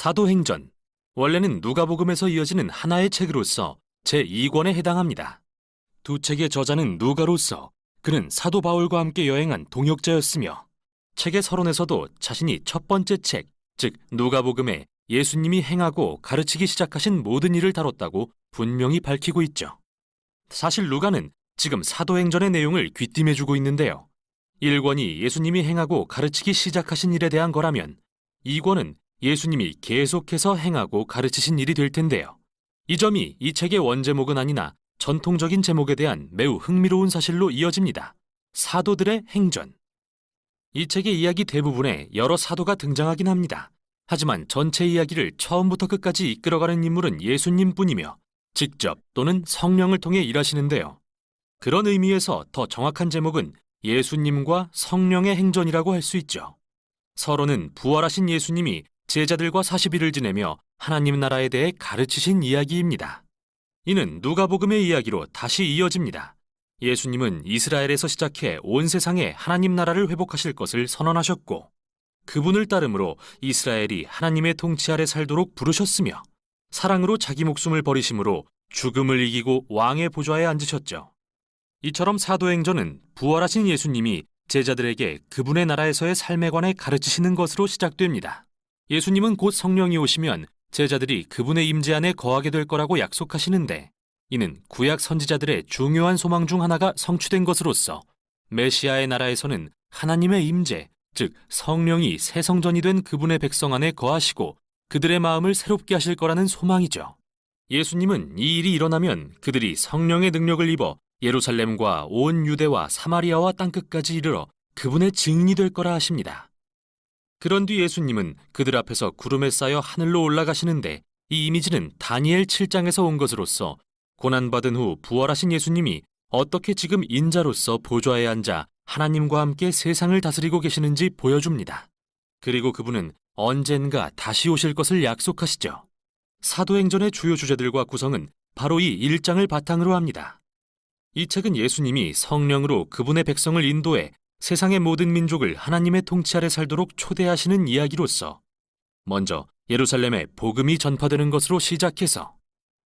사도행전, 원래는 누가복음에서 이어지는 하나의 책으로서 제2권에 해당합니다. 두 책의 저자는 누가로서 그는 사도 바울과 함께 여행한 동역자였으며 책의 서론에서도 자신이 첫 번째 책, 즉 누가복음에 예수님이 행하고 가르치기 시작하신 모든 일을 다뤘다고 분명히 밝히고 있죠. 사실 누가는 지금 사도행전의 내용을 귀띔해주고 있는데요. 1권이 예수님이 행하고 가르치기 시작하신 일에 대한 거라면 2권은 예수님이 계속해서 행하고 가르치신 일이 될 텐데요. 이 점이 이 책의 원제목은 아니나 전통적인 제목에 대한 매우 흥미로운 사실로 이어집니다. 사도들의 행전. 이 책의 이야기 대부분에 여러 사도가 등장하긴 합니다. 하지만 전체 이야기를 처음부터 끝까지 이끌어가는 인물은 예수님뿐이며 직접 또는 성령을 통해 일하시는데요. 그런 의미에서 더 정확한 제목은 예수님과 성령의 행전이라고 할 수 있죠. 서론은 부활하신 예수님이 제자들과 40일을 지내며 하나님 나라에 대해 가르치신 이야기입니다. 이는 누가복음의 이야기로 다시 이어집니다. 예수님은 이스라엘에서 시작해 온 세상에 하나님 나라를 회복하실 것을 선언하셨고 그분을 따름으로 이스라엘이 하나님의 통치 아래 살도록 부르셨으며 사랑으로 자기 목숨을 버리심으로 죽음을 이기고 왕의 보좌에 앉으셨죠. 이처럼 사도행전은 부활하신 예수님이 제자들에게 그분의 나라에서의 삶에 관해 가르치시는 것으로 시작됩니다. 예수님은 곧 성령이 오시면 제자들이 그분의 임재 안에 거하게 될 거라고 약속하시는데 이는 구약 선지자들의 중요한 소망 중 하나가 성취된 것으로서 메시아의 나라에서는 하나님의 임재, 즉 성령이 새 성전이 된 그분의 백성 안에 거하시고 그들의 마음을 새롭게 하실 거라는 소망이죠. 예수님은 이 일이 일어나면 그들이 성령의 능력을 입어 예루살렘과 온 유대와 사마리아와 땅끝까지 이르러 그분의 증인이 될 거라 하십니다. 그런 뒤 예수님은 그들 앞에서 구름에 쌓여 하늘로 올라가시는데 이 이미지는 다니엘 7장에서 온 것으로서 고난받은 후 부활하신 예수님이 어떻게 지금 인자로서 보좌에 앉아 하나님과 함께 세상을 다스리고 계시는지 보여줍니다. 그리고 그분은 언젠가 다시 오실 것을 약속하시죠. 사도행전의 주요 주제들과 구성은 바로 이 1장을 바탕으로 합니다. 이 책은 예수님이 성령으로 그분의 백성을 인도해 세상의 모든 민족을 하나님의 통치 아래 살도록 초대하시는 이야기로서 먼저 예루살렘에 복음이 전파되는 것으로 시작해서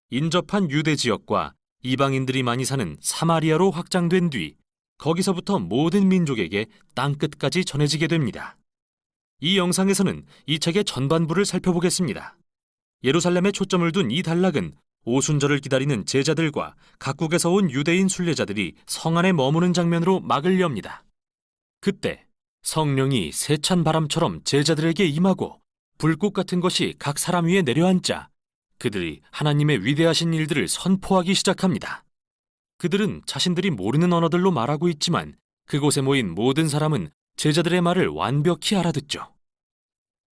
인접한 유대 지역과 이방인들이 많이 사는 사마리아로 확장된 뒤 거기서부터 모든 민족에게 땅끝까지 전해지게 됩니다. 이 영상에서는 이 책의 전반부를 살펴보겠습니다. 예루살렘에 초점을 둔 이 단락은 오순절을 기다리는 제자들과 각국에서 온 유대인 순례자들이 성 안에 머무는 장면으로 막을 엽니다. 그때 성령이 세찬 바람처럼 제자들에게 임하고 불꽃 같은 것이 각 사람 위에 내려앉자 그들이 하나님의 위대하신 일들을 선포하기 시작합니다. 그들은 자신들이 모르는 언어들로 말하고 있지만 그곳에 모인 모든 사람은 제자들의 말을 완벽히 알아듣죠.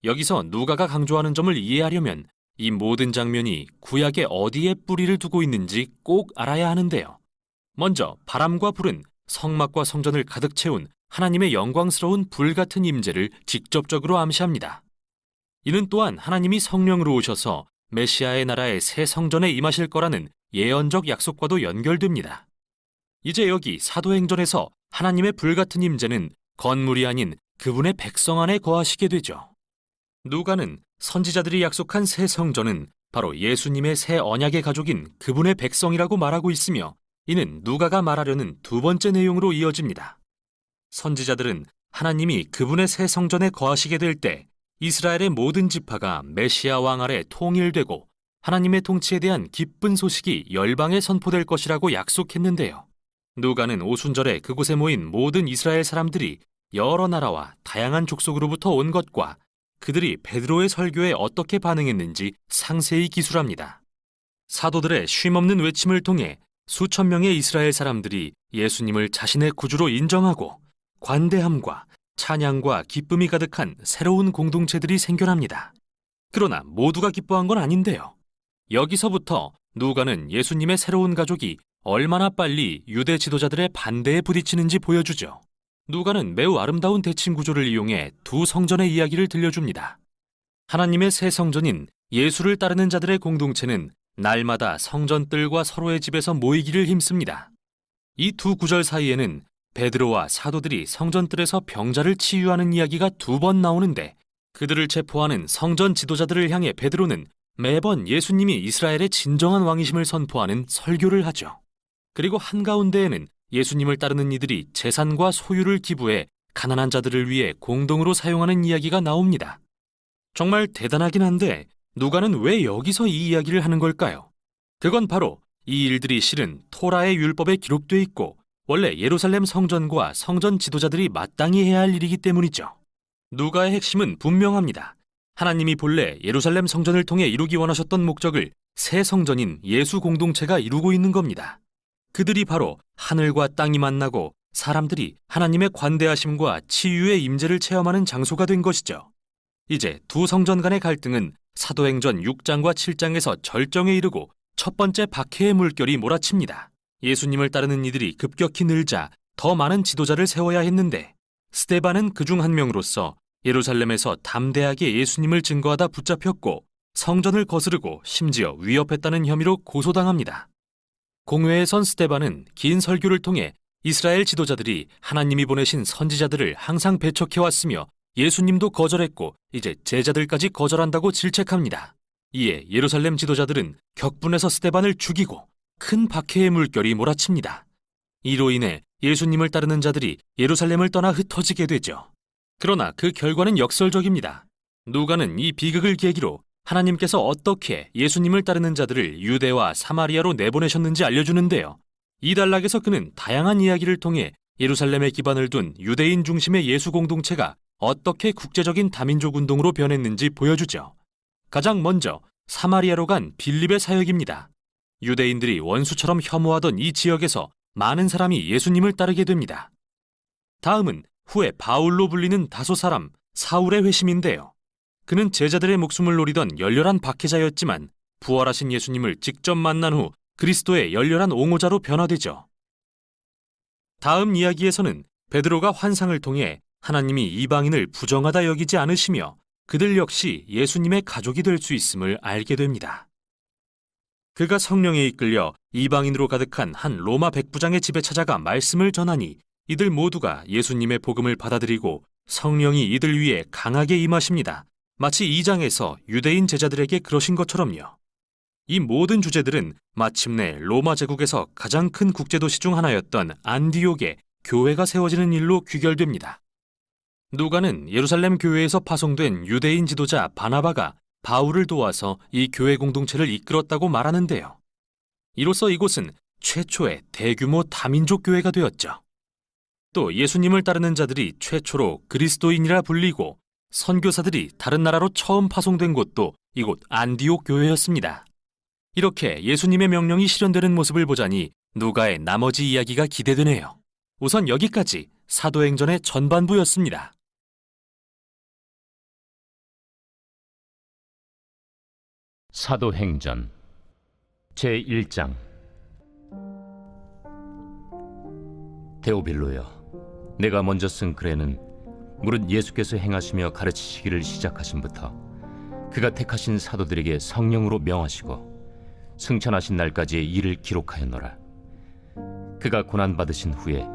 여기서 누가가 강조하는 점을 이해하려면 이 모든 장면이 구약의 어디에 뿌리를 두고 있는지 꼭 알아야 하는데요. 먼저 바람과 불은 성막과 성전을 가득 채운 하나님의 영광스러운 불 같은 임재를 직접적으로 암시합니다. 이는 또한 하나님이 성령으로 오셔서 메시아의 나라의 새 성전에 임하실 거라는 예언적 약속과도 연결됩니다. 이제 여기 사도행전에서 하나님의 불 같은 임재는 건물이 아닌 그분의 백성 안에 거하시게 되죠. 누가는 선지자들이 약속한 새 성전은 바로 예수님의 새 언약의 가족인 그분의 백성이라고 말하고 있으며 이는 누가가 말하려는 두 번째 내용으로 이어집니다. 선지자들은 하나님이 그분의 새 성전에 거하시게 될 때 이스라엘의 모든 지파가 메시아 왕 아래 통일되고 하나님의 통치에 대한 기쁜 소식이 열방에 선포될 것이라고 약속했는데요. 누가는 오순절에 그곳에 모인 모든 이스라엘 사람들이 여러 나라와 다양한 족속으로부터 온 것과 그들이 베드로의 설교에 어떻게 반응했는지 상세히 기술합니다. 사도들의 쉼없는 외침을 통해 수천 명의 이스라엘 사람들이 예수님을 자신의 구주로 인정하고 관대함과 찬양과 기쁨이 가득한 새로운 공동체들이 생겨납니다. 그러나 모두가 기뻐한 건 아닌데요. 여기서부터 누가는 예수님의 새로운 가족이 얼마나 빨리 유대 지도자들의 반대에 부딪히는지 보여주죠. 누가는 매우 아름다운 대칭 구조를 이용해 두 성전의 이야기를 들려줍니다. 하나님의 새 성전인 예수를 따르는 자들의 공동체는 날마다 성전뜰과 서로의 집에서 모이기를 힘씁니다. 이 두 구절 사이에는 베드로와 사도들이 성전뜰에서 병자를 치유하는 이야기가 두 번 나오는데 그들을 체포하는 성전 지도자들을 향해 베드로는 매번 예수님이 이스라엘의 진정한 왕이심을 선포하는 설교를 하죠. 그리고 한가운데에는 예수님을 따르는 이들이 재산과 소유를 기부해 가난한 자들을 위해 공동으로 사용하는 이야기가 나옵니다. 정말 대단하긴 한데 누가는 왜 여기서 이 이야기를 하는 걸까요? 그건 바로 이 일들이 실은 토라의 율법에 기록돼 있고 원래 예루살렘 성전과 성전 지도자들이 마땅히 해야 할 일이기 때문이죠. 누가의 핵심은 분명합니다. 하나님이 본래 예루살렘 성전을 통해 이루기 원하셨던 목적을 새 성전인 예수 공동체가 이루고 있는 겁니다. 그들이 바로 하늘과 땅이 만나고 사람들이 하나님의 관대하심과 치유의 임재를 체험하는 장소가 된 것이죠. 이제 두 성전 간의 갈등은 사도행전 6장과 7장에서 절정에 이르고 첫 번째 박해의 물결이 몰아칩니다. 예수님을 따르는 이들이 급격히 늘자 더 많은 지도자를 세워야 했는데 스데반은 그중 한 명으로서 예루살렘에서 담대하게 예수님을 증거하다 붙잡혔고 성전을 거스르고 심지어 위협했다는 혐의로 고소당합니다. 공회에 선 스데반은 긴 설교를 통해 이스라엘 지도자들이 하나님이 보내신 선지자들을 항상 배척해왔으며 예수님도 거절했고 이제 제자들까지 거절한다고 질책합니다. 이에 예루살렘 지도자들은 격분해서 스데반을 죽이고 큰 박해의 물결이 몰아칩니다. 이로 인해 예수님을 따르는 자들이 예루살렘을 떠나 흩어지게 되죠. 그러나 그 결과는 역설적입니다. 누가는 이 비극을 계기로 하나님께서 어떻게 예수님을 따르는 자들을 유대와 사마리아로 내보내셨는지 알려주는데요. 이 단락에서 그는 다양한 이야기를 통해 예루살렘에 기반을 둔 유대인 중심의 예수 공동체가 어떻게 국제적인 다민족 운동으로 변했는지 보여주죠. 가장 먼저 사마리아로 간 빌립의 사역입니다. 유대인들이 원수처럼 혐오하던 이 지역에서 많은 사람이 예수님을 따르게 됩니다. 다음은 후에 바울로 불리는 다소 사람 사울의 회심인데요. 그는 제자들의 목숨을 노리던 열렬한 박해자였지만 부활하신 예수님을 직접 만난 후 그리스도의 열렬한 옹호자로 변화되죠. 다음 이야기에서는 베드로가 환상을 통해 하나님이 이방인을 부정하다 여기지 않으시며 그들 역시 예수님의 가족이 될 수 있음을 알게 됩니다. 그가 성령에 이끌려 이방인으로 가득한 한 로마 백부장의 집에 찾아가 말씀을 전하니 이들 모두가 예수님의 복음을 받아들이고 성령이 이들 위에 강하게 임하십니다. 마치 2장에서 유대인 제자들에게 그러신 것처럼요. 이 모든 주제들은 마침내 로마 제국에서 가장 큰 국제도시 중 하나였던 안디옥에 교회가 세워지는 일로 귀결됩니다. 누가는 예루살렘 교회에서 파송된 유대인 지도자 바나바가 바울을 도와서 이 교회 공동체를 이끌었다고 말하는데요. 이로써 이곳은 최초의 대규모 다민족 교회가 되었죠. 또 예수님을 따르는 자들이 최초로 그리스도인이라 불리고 선교사들이 다른 나라로 처음 파송된 곳도 이곳 안디옥 교회였습니다. 이렇게 예수님의 명령이 실현되는 모습을 보자니 누가의 나머지 이야기가 기대되네요. 우선 여기까지 사도행전의 전반부였습니다. 사도행전 제1장. 데오빌로여, 내가 먼저 쓴 글에는 무릇 예수께서 행하시며 가르치시기를 시작하심부터 그가 택하신 사도들에게 성령으로 명하시고 승천하신 날까지의 일을 기록하였노라. 그가 고난받으신 후에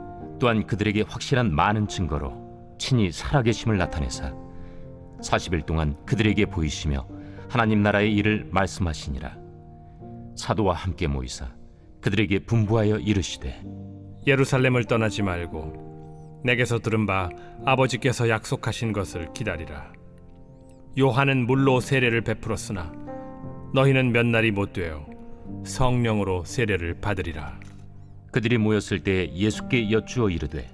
또한 그들에게 확실한 많은 증거로 친히 살아계심을 나타내사 40일 동안 그들에게 보이시며 하나님 나라의 일을 말씀하시니라. 사도와 함께 모이사 그들에게 분부하여 이르시되, 예루살렘을 떠나지 말고 내게서 들은 바 아버지께서 약속하신 것을 기다리라. 요한은 물로 세례를 베풀었으나 너희는 몇 날이 못 되어 성령으로 세례를 받으리라. 그들이 모였을 때 예수께 여쭈어 이르되,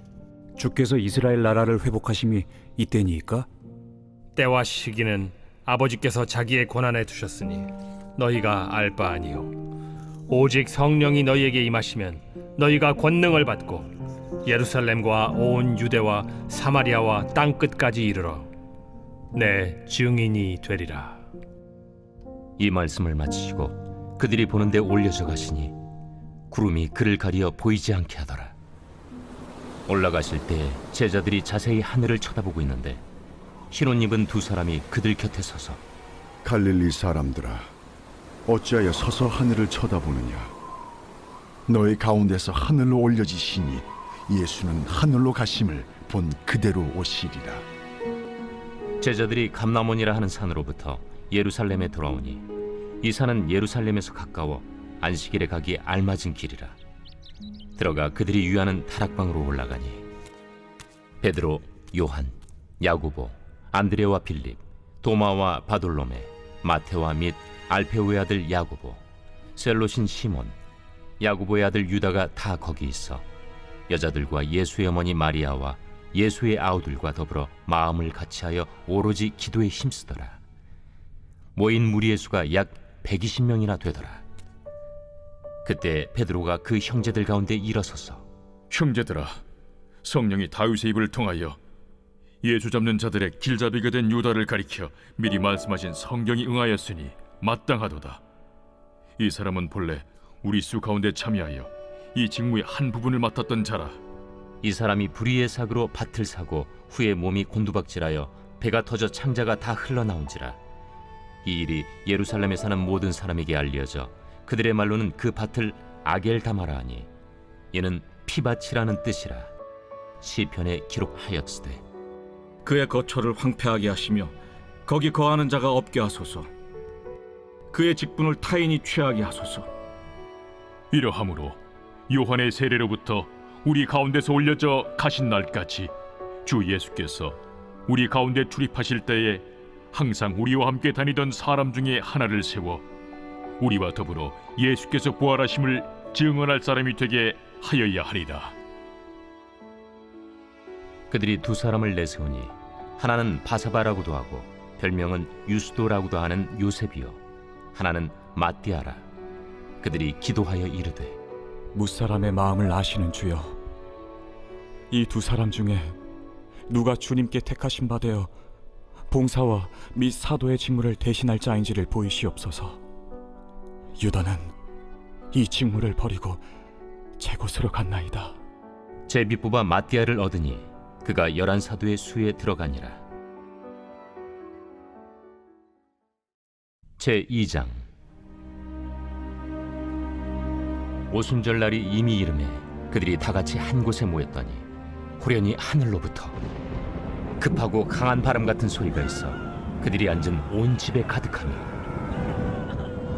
주께서 이스라엘 나라를 회복하심이 이때니이까? 때와 시기는 아버지께서 자기의 권한에 두셨으니 너희가 알 바 아니요, 오직 성령이 너희에게 임하시면 너희가 권능을 받고 예루살렘과 온 유대와 사마리아와 땅끝까지 이르러 내 증인이 되리라. 이 말씀을 마치시고 그들이 보는 데 올려져 가시니 구름이 그를 가리어 보이지 않게 하더라. 올라가실 때 제자들이 자세히 하늘을 쳐다보고 있는데 흰옷 입은 두 사람이 그들 곁에 서서, 갈릴리 사람들아, 어찌하여 서서 하늘을 쳐다보느냐? 너희 가운데서 하늘로 올려지시니 예수는 하늘로 가심을 본 그대로 오시리라. 제자들이 감람원이라 하는 산으로부터 예루살렘에 돌아오니 이 산은 예루살렘에서 가까워 안식일에 가기 알맞은 길이라. 들어가 그들이 유하는 다락방으로 올라가니 베드로, 요한, 야고보, 안드레와 빌립, 도마와 바돌로메, 마테와 및 알페오의 아들 야고보, 셀롯인 시몬, 야고보의 아들 유다가 다 거기 있어 여자들과 예수의 어머니 마리아와 예수의 아우들과 더불어 마음을 같이하여 오로지 기도에 힘쓰더라. 모인 무리의 수가 약 120명이나 되더라. 그때 베드로가 그 형제들 가운데 일어서서 형제들아, 성령이 다윗의 입을 통하여 예수 잡는 자들의 길잡이가 된 유다를 가리켜 미리 말씀하신 성경이 응하였으니 마땅하도다. 이 사람은 본래 우리 수 가운데 참여하여 이 직무의 한 부분을 맡았던 자라. 이 사람이 불의의 사고로 밭을 사고 후에 몸이 곤두박질하여 배가 터져 창자가 다 흘러나온지라. 이 일이 예루살렘에 사는 모든 사람에게 알려져 그들의 말로는 그 밭을 아겔다마라 하니 이는 피밭이라는 뜻이라. 시편에 기록하였으되 그의 거처를 황폐하게 하시며 거기 거하는 자가 없게 하소서. 그의 직분을 타인이 취하게 하소서. 이러함으로 요한의 세례로부터 우리 가운데서 올려져 가신 날까지 주 예수께서 우리 가운데 출입하실 때에 항상 우리와 함께 다니던 사람 중에 하나를 세워 우리와 더불어 예수께서 부활하심을 증언할 사람이 되게 하여야 하리라. 그들이 두 사람을 내세우니 하나는 바사바라고도 하고 별명은 유스도라고도 하는 요셉이요 하나는 마띠아라. 그들이 기도하여 이르되 무사람의 마음을 아시는 주여, 이 두 사람 중에 누가 주님께 택하신 바 되어 봉사와 및 사도의 직무를 대신할 자인지를 보이시옵소서. 유다는 이 직무를 버리고 제 곳으로 갔나이다. 제비 뽑아 마띠아를 얻으니 그가 11사도의 수에 들어가니라. 제2장. 오순절 날이 이미 이르매 그들이 다 같이 한 곳에 모였더니 후련히 하늘로부터 급하고 강한 바람 같은 소리가 있어 그들이 앉은 온 집에 가득하며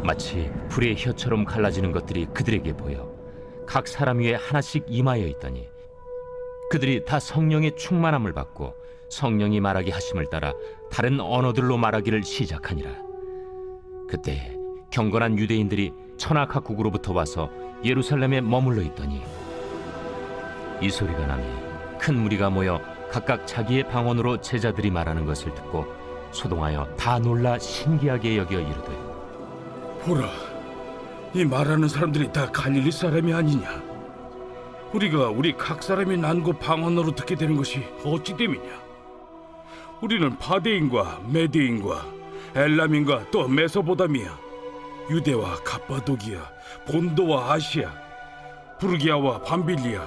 마치 불의 혀처럼 갈라지는 것들이 그들에게 보여 각 사람 위에 하나씩 임하여 있더니 그들이 다 성령의 충만함을 받고 성령이 말하게 하심을 따라 다른 언어들로 말하기를 시작하니라. 그때 경건한 유대인들이 천하각국으로부터 와서 예루살렘에 머물러 있더니 이 소리가 나니 큰 무리가 모여 각각 자기의 방언으로 제자들이 말하는 것을 듣고 소동하여 다 놀라 신기하게 여겨 이르되 보라, 이 말하는 사람들이 다 갈릴리 사람이 아니냐? 우리 각 사람이 난 곳 방언으로 듣게 되는 것이 어찌 됨이냐? 우리는 바데인과 메데인과 엘람인과 또 메소보다미아, 유대와 갑바도기아, 본도와 아시아, 부르기아와 밤빌리아,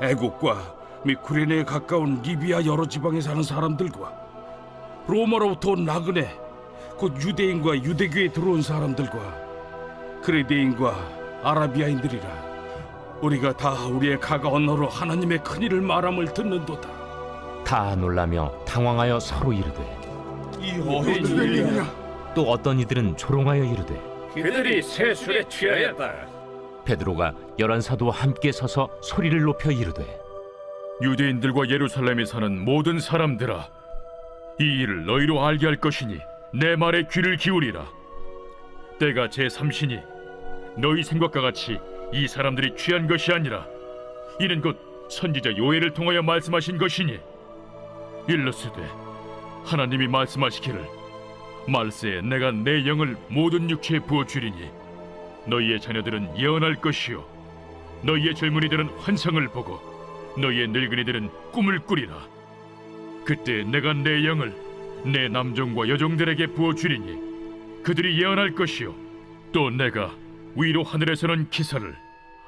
애국과 및 구레네에 가까운 리비아 여러 지방에 사는 사람들과 로마로부터 온 나그네, 곧 유대인과 유대교에 들어온 사람들과 그레데인과 아라비아인들이라. 우리가 다 우리의 각 언어로 하나님의 큰일을 말함을 듣는도다. 다 놀라며 당황하여 서로 이르되 이 어떤 일이냐? 또 어떤 이들은 조롱하여 이르되 그들이 세술에 취하였다. 베드로가 11사도와 함께 서서 소리를 높여 이르되 유대인들과 예루살렘에 사는 모든 사람들아, 이 일을 너희로 알게 할 것이니 내 말에 귀를 기울이라. 때가 제3시니 너희 생각과 같이 이 사람들이 취한 것이 아니라 이는 곧 선지자 요엘을 통하여 말씀하신 것이니 일러스되 하나님이 말씀하시기를 말세에 내가 내 영을 모든 육체에 부어주리니 너희의 자녀들은 예언할 것이요 너희의 젊은이들은 환상을 보고 너희의 늙은이들은 꿈을 꾸리라. 그때 내가 내 영을 내 남종과 여종들에게 부어주리니 그들이 예언할 것이요 또 내가 위로 하늘에서는 기사를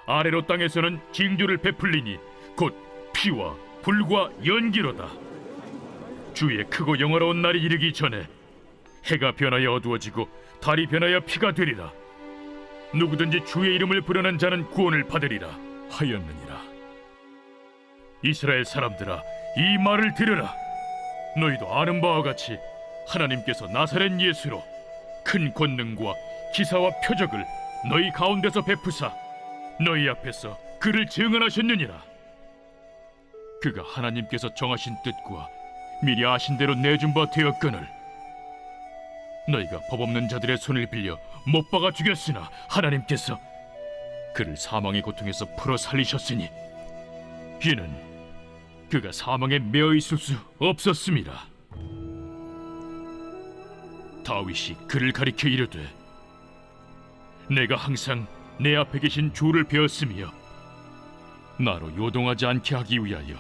아래로 땅에서는 징조를 베풀리니 곧 피와 불과 연기로다. 주의 크고 영화로운 날이 이르기 전에 해가 변하여 어두워지고 달이 변하여 피가 되리라. 누구든지 주의 이름을 부르는 자는 구원을 받으리라 하였느니라. 이스라엘 사람들아, 이 말을 들으라. 너희도 아는 바와 같이 하나님께서 나사렛 예수로 큰 권능과 기사와 표적을 너희 가운데서 베푸사 너희 앞에서 그를 증언하셨느니라. 그가 하나님께서 정하신 뜻과 미리 아신 대로 내준 바 되었거늘 너희가 법 없는 자들의 손을 빌려 못 박아 죽였으나 하나님께서 그를 사망의 고통에서 풀어 살리셨으니 이는 그가 사망에 매어 있을 수 없었습니다. 다윗이 그를 가리켜 이르되 내가 항상 내 앞에 계신 주를 배웠으며 나로 요동하지 않게 하기 위하여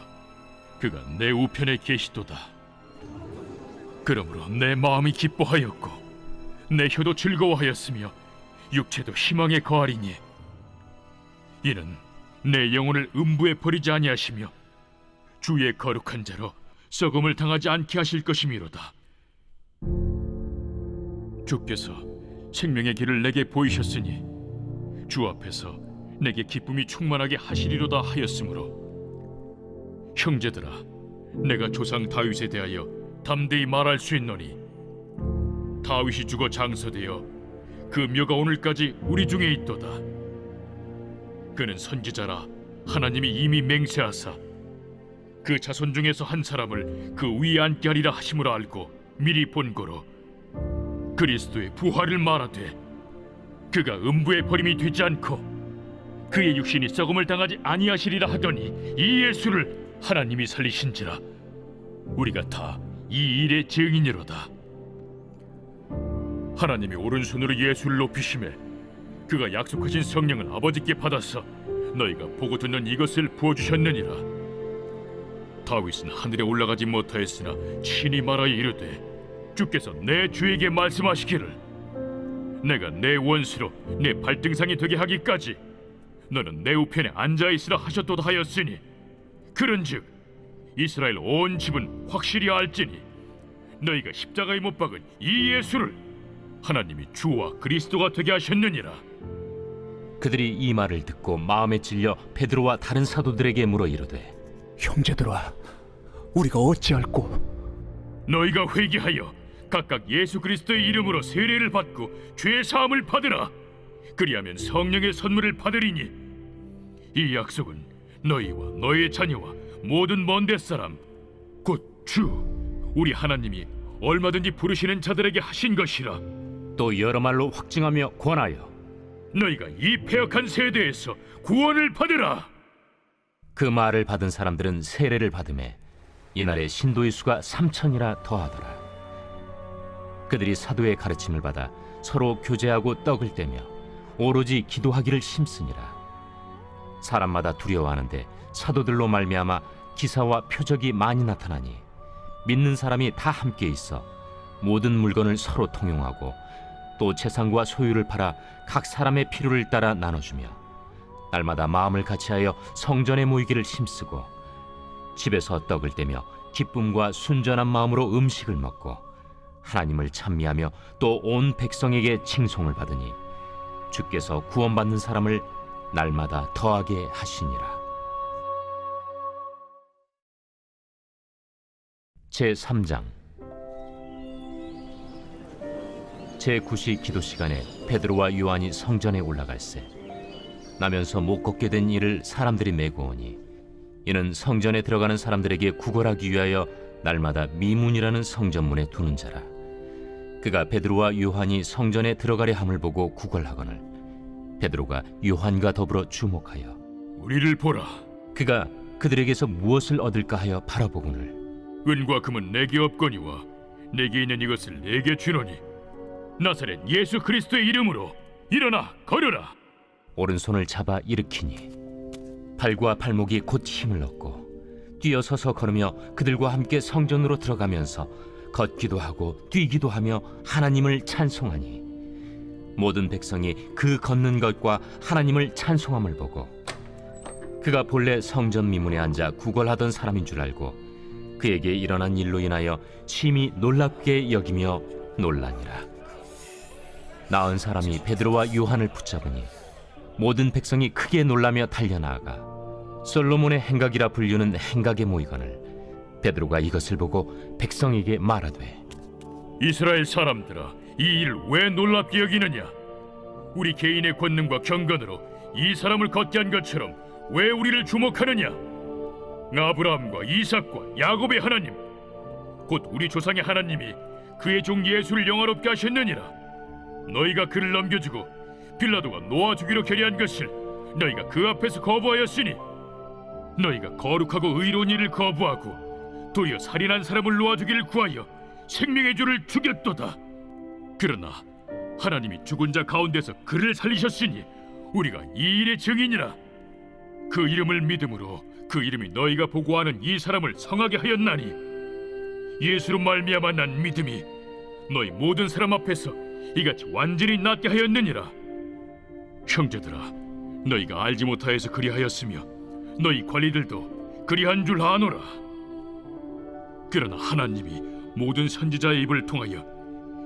그가 내 우편에 계시도다. 그러므로 내 마음이 기뻐하였고 내 혀도 즐거워하였으며 육체도 희망에 거하리니 이는 내 영혼을 음부에 버리지 아니하시며 주의 거룩한 자로 썩음을 당하지 않게 하실 것이미로다. 주께서 생명의 길을 내게 보이셨으니 주 앞에서 내게 기쁨이 충만하게 하시리로다 하였으므로 형제들아 내가 조상 다윗에 대하여 담대히 말할 수 있노니 다윗이 죽어 장서되어 그 묘가 오늘까지 우리 중에 있도다. 그는 선지자라 하나님이 이미 맹세하사 그 자손 중에서 한 사람을 그 위에 앉게 하리라 하심을 알고 미리 본고로 그리스도의 부활을 말하되 그가 음부에 버림이 되지 않고 그의 육신이 썩음을 당하지 아니하시리라 하더니 이 예수를 하나님이 살리신지라. 우리가 다 이 일의 증인이로다. 하나님이 오른손으로 예수를 높이심에 그가 약속하신 성령을 아버지께 받아서 너희가 보고 듣는 이것을 부어주셨느니라. 다윗은 하늘에 올라가지 못하였으나 친히 말하여 이르되 주께서 내 주에게 말씀하시기를 내가 내 원수로 내 발등상이 되게 하기까지 너는 내 우편에 앉아있으라 하셨도다 하였으니 그런즉 이스라엘 온 집은 확실히 알지니 너희가 십자가에 못 박은 이 예수를 하나님이 주와 그리스도가 되게 하셨느니라. 그들이 이 말을 듣고 마음에 찔려 베드로와 다른 사도들에게 물어 이르되 형제들아, 우리가 어찌할꼬? 너희가 회개하여 각각 예수 그리스도의 이름으로 세례를 받고 죄 사함을 받으라. 그리하면 성령의 선물을 받으리니 이 약속은 너희와 너희의 자녀와 모든 먼데 사람 곧 주 우리 하나님이 얼마든지 부르시는 자들에게 하신 것이라. 또 여러 말로 확증하며 권하여 너희가 이 패역한 세대에서 구원을 받으라. 그 말을 받은 사람들은 세례를 받음에 이날에 신도의 수가 3,000이나 더하더라. 그들이 사도의 가르침을 받아 서로 교제하고 떡을 떼며 오로지 기도하기를 힘쓰니라. 사람마다 두려워하는데 사도들로 말미암아 기사와 표적이 많이 나타나니 믿는 사람이 다 함께 있어 모든 물건을 서로 통용하고 또 재산과 소유를 팔아 각 사람의 필요를 따라 나눠주며 날마다 마음을 같이하여 성전에 모이기를 힘쓰고 집에서 떡을 떼며 기쁨과 순전한 마음으로 음식을 먹고 하나님을 찬미하며 또 온 백성에게 칭송을 받으니 주께서 구원받는 사람을 날마다 더하게 하시니라. 제3장 제9시 기도 시간에 베드로와 요한이 성전에 올라갈새 나면서 못 걷게 된 이를 사람들이 메고 오니 이는 성전에 들어가는 사람들에게 구걸하기 위하여 날마다 미문이라는 성전문에 두는 자라. 그가 베드로와 요한이 성전에 들어가려 함을 보고 구걸하거늘 베드로가 요한과 더불어 주목하여 우리를 보라. 그가 그들에게서 무엇을 얻을까 하여 바라보거늘 은과 금은 내게 없거니와 내게 있는 이것을 내게 주노니 나사렛 예수 그리스도의 이름으로 일어나 걸으라. 오른손을 잡아 일으키니 발과 발목이 곧 힘을 얻고 뛰어서서 걸으며 그들과 함께 성전으로 들어가면서 걷기도 하고 뛰기도 하며 하나님을 찬송하니 모든 백성이 그 걷는 것과 하나님을 찬송함을 보고 그가 본래 성전 미문에 앉아 구걸하던 사람인 줄 알고 그에게 일어난 일로 인하여 심히 놀랍게 여기며 놀라니라. 나은 사람이 베드로와 요한을 붙잡으니 모든 백성이 크게 놀라며 달려나아가 솔로몬의 행각이라 불리는 행각에 모이거늘 베드로가 이것을 보고 백성에게 말하되 이스라엘 사람들아, 이 일을 왜 놀랍게 여기느냐? 우리 개인의 권능과 경건으로 이 사람을 걷게 한 것처럼 왜 우리를 주목하느냐? 아브라함과 이삭과 야곱의 하나님, 곧 우리 조상의 하나님이 그의 종 예수를 영화롭게 하셨느니라. 너희가 그를 넘겨주고 빌라도가 놓아주기로 결의한 것을 너희가 그 앞에서 거부하였으니, 너희가 거룩하고 의로운 일을 거부하고 도리어 살인한 사람을 놓아주기를 구하여 생명의 주를 죽였도다. 그러나 하나님이 죽은 자 가운데서 그를 살리셨으니 우리가 이 일의 증인이라. 그 이름을 믿음으로 그 이름이 너희가 보고하는 이 사람을 성하게 하였나니, 예수로 말미암아 난 믿음이 너희 모든 사람 앞에서 이같이 완전히 낫게 하였느니라. 형제들아, 너희가 알지 못하여서 그리하였으며 너희 관리들도 그리한 줄 아노라. 그러나 하나님이 모든 선지자의 입을 통하여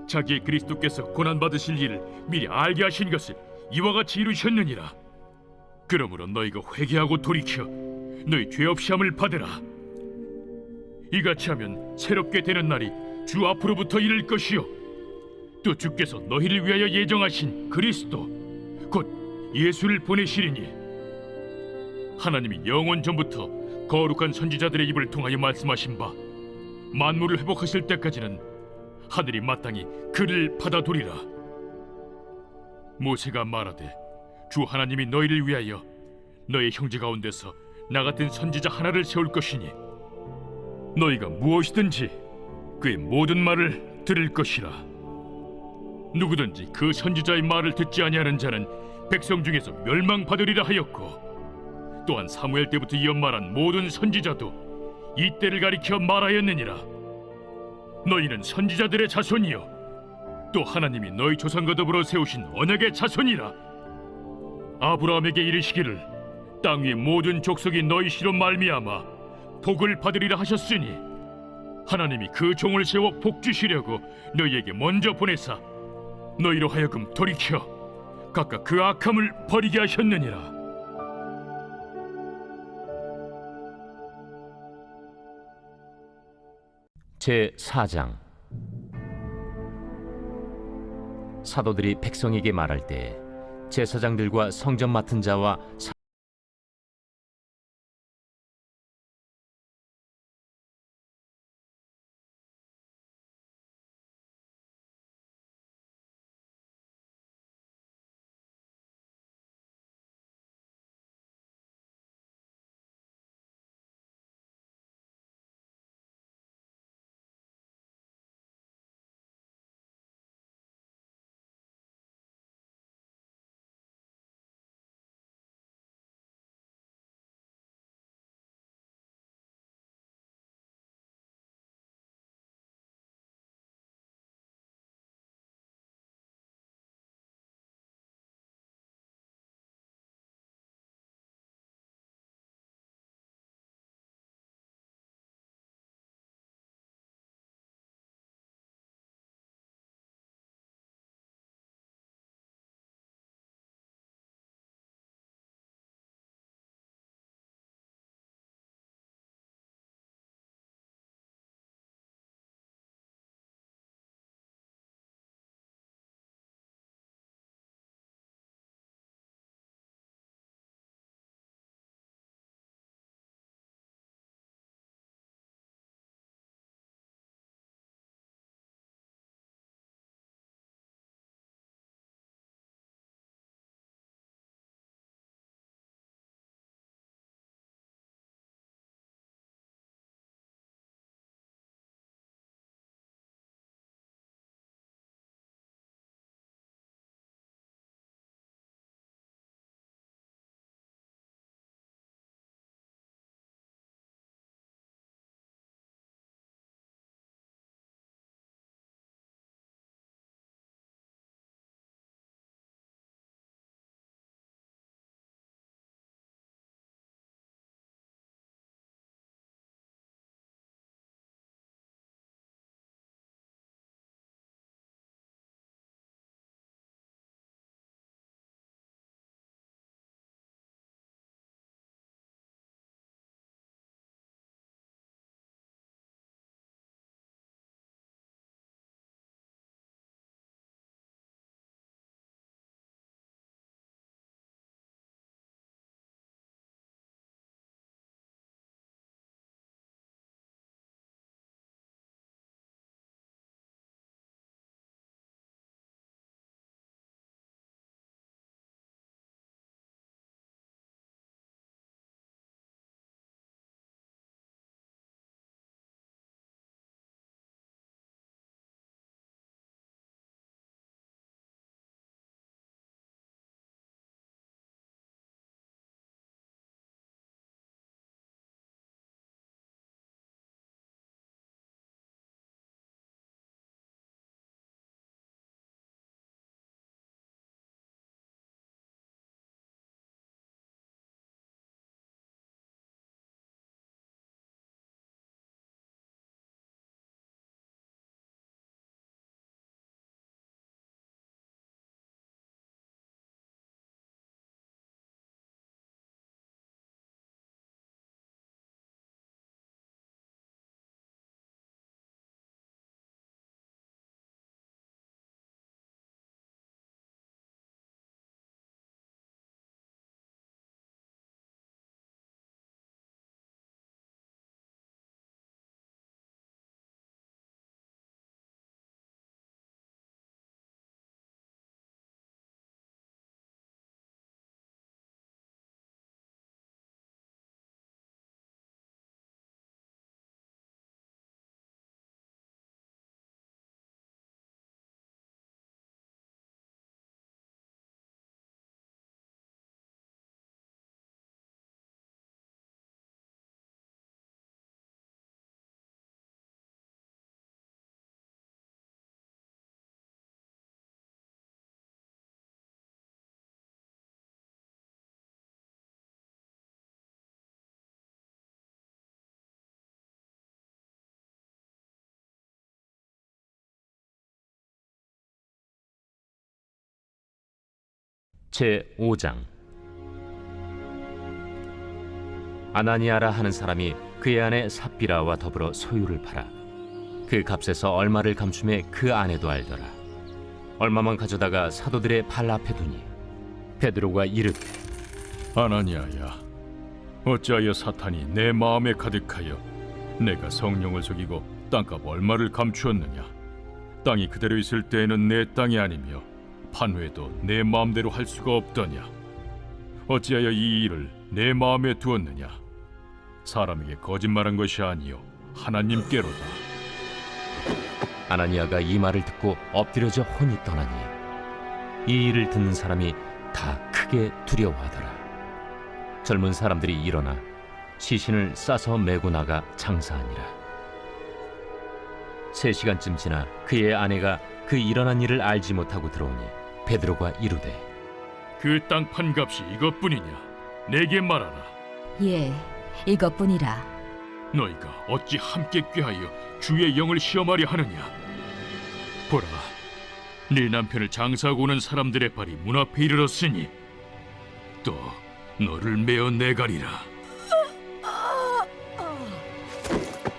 자기의 그리스도께서 고난받으실 일을 미리 알게 하신 것을 이와 같이 이루셨느니라. 그러므로 너희가 회개하고 돌이켜 너희 죄 없이 함을 받으라. 이같이 하면 새롭게 되는 날이 주 앞으로부터 이를 것이요, 또 주께서 너희를 위하여 예정하신 그리스도 곧 예수를 보내시리니, 하나님이 영원 전부터 거룩한 선지자들의 입을 통하여 말씀하신 바 만물을 회복하실 때까지는 하늘이 마땅히 그를 받아두리라. 모세가 말하되 주 하나님이 너희를 위하여 너희 형제 가운데서 나 같은 선지자 하나를 세울 것이니 너희가 무엇이든지 그의 모든 말을 들을 것이라. 누구든지 그 선지자의 말을 듣지 아니하는 자는 백성 중에서 멸망받으리라 하였고, 또한 사무엘 때부터 이어 말한 모든 선지자도 이 때를 가리켜 말하였느니라. 너희는 선지자들의 자손이요 또 하나님이 너희 조상과 더불어 세우신 언약의 자손이라. 아브라함에게 이르시기를 땅 위의 모든 족속이 너희 씨로 말미암아 복을 받으리라 하셨으니, 하나님이 그 종을 세워 복 주시려고 너희에게 먼저 보내사 너희로 하여금 돌이켜 각각 그 악함을 버리게 하셨느니라. 제 4장. 사도들이 백성에게 말할 때 제사장들과 성전 맡은 자와 제5장. 아나니아라 하는 사람이 그의 아내 삽비라와 더불어 소유를 팔아 그 값에서 얼마를 감춤해 그 아내도 알더라. 얼마만 가져다가 사도들의 발 앞에 두니 베드로가 이르되 아나니아야, 어찌하여 사탄이 내 마음에 가득하여 내가 성령을 속이고 땅값 얼마를 감추었느냐? 땅이 그대로 있을 때에는 내 땅이 아니며 판회도 내 마음대로 할 수가 없더냐? 어찌하여 이 일을 내 마음에 두었느냐? 사람에게 거짓말한 것이 아니요 하나님께로다. 아나니아가 이 말을 듣고 엎드려져 혼이 떠나니 이 일을 듣는 사람이 다 크게 두려워하더라. 젊은 사람들이 일어나 시신을 싸서 메고 나가 장사하니라. 3시간쯤 지나 그의 아내가 그 일어난 일을 알지 못하고 들어오니 베드로가 이르되 그 땅 판값이 이것뿐이냐? 내게 말하라. 예, 이것뿐이라. 너희가 어찌 함께 꾀하여 주의 영을 시험하려 하느냐? 보라, 네 남편을 장사하고 오는 사람들의 발이 문 앞에 이르렀으니 또 너를 메어 내가리라.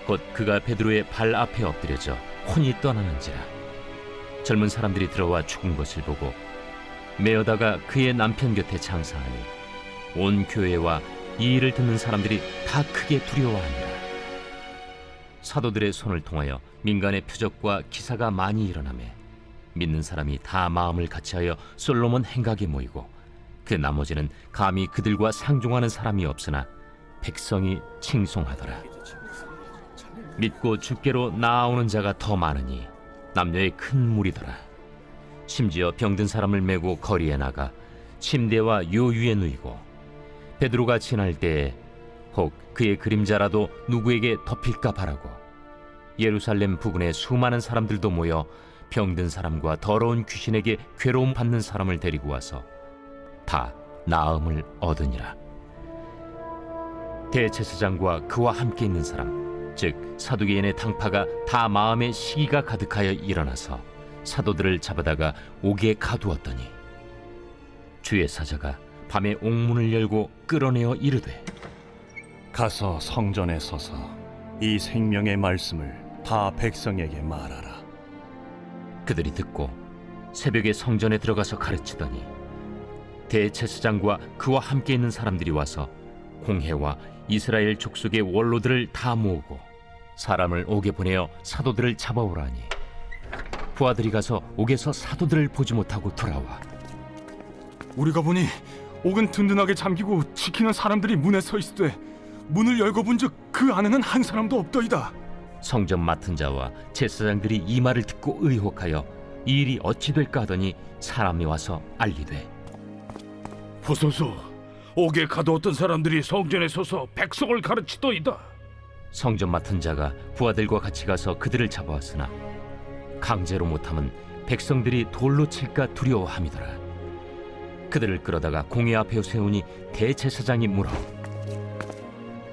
곧 그가 베드로의 발 앞에 엎드려져 혼이 떠나는지라. 젊은 사람들이 들어와 죽은 것을 보고 메어다가 그의 남편 곁에 장사하니 온 교회와 이 일을 듣는 사람들이 다 크게 두려워하니라. 사도들의 손을 통하여 민간의 표적과 기사가 많이 일어나매 믿는 사람이 다 마음을 같이하여 솔로몬 행각에 모이고 그 나머지는 감히 그들과 상종하는 사람이 없으나 백성이 칭송하더라. 믿고 주께로 나아오는 자가 더 많으니 남녀의 큰 무리더라. 심지어 병든 사람을 메고 거리에 나가 침대와 요유에 누이고 베드로가 지날 때에 혹 그의 그림자라도 누구에게 덮일까 바라고 예루살렘 부근에 수많은 사람들도 모여 병든 사람과 더러운 귀신에게 괴로움 받는 사람을 데리고 와서 다 나음을 얻으니라. 대제사장과 그와 함께 있는 사람 즉 사두개인의 당파가 다 마음에 시기가 가득하여 일어나서 사도들을 잡아다가 옥에 가두었더니 주의 사자가 밤에 옥문을 열고 끌어내어 이르되 가서 성전에 서서 이 생명의 말씀을 다 백성에게 말하라. 그들이 듣고 새벽에 성전에 들어가서 가르치더니 대제사장과 그와 함께 있는 사람들이 와서 공회와 이스라엘 족속의 원로들을 다 모으고 사람을 옥에 보내어 사도들을 잡아오라니 부하들이 가서 옥에서 사도들을 보지 못하고 돌아와 우리가 보니 옥은 든든하게 잠기고 지키는 사람들이 문에 서 있으되 문을 열고 본즉 그 안에는 한 사람도 없더이다. 성전 맡은 자와 제사장들이 이 말을 듣고 의혹하여 이 일이 어찌 될까 하더니 사람이 와서 알리되 보소서, 옥에 가두었던 사람들이 성전에 서서 백성을 가르치더이다. 성전 맡은 자가 부하들과 같이 가서 그들을 잡아왔으나 강제로 못하면 백성들이 돌로 칠까 두려워함이더라. 그들을 끌어다가 공회 앞에 세우니 대제사장이 물어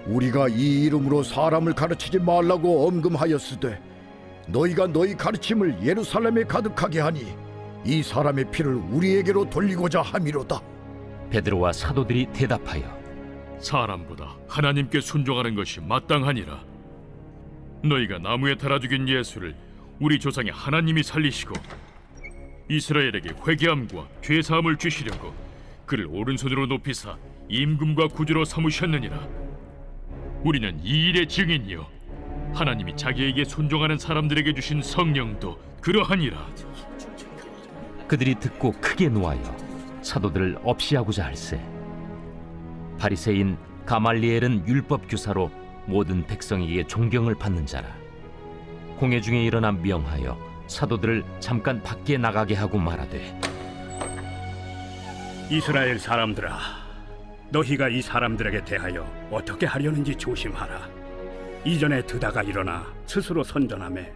우리가 이 이름으로 사람을 가르치지 말라고 엄금하였으되 너희가 너희 가르침을 예루살렘에 가득하게 하니 이 사람의 피를 우리에게로 돌리고자 함이로다. 베드로와 사도들이 대답하여 사람보다 하나님께 순종하는 것이 마땅하니라. 너희가 나무에 달아 죽인 예수를 우리 조상의 하나님이 살리시고 이스라엘에게 회개함과 죄사함을 주시려고 그를 오른손으로 높이사 임금과 구주로 삼으셨느니라. 우리는 이 일의 증인이요 하나님이 자기에게 순종하는 사람들에게 주신 성령도 그러하니라. 그들이 듣고 크게 노하여 사도들을 없이하고자 할세 바리새인 가말리엘은 율법 교사로 모든 백성에게 존경을 받는 자라. 공회 중에 일어나 명하여 사도들을 잠깐 밖에 나가게 하고 말하되 이스라엘 사람들아, 너희가 이 사람들에게 대하여 어떻게 하려는지 조심하라. 이전에 드다가 일어나 스스로 선전하매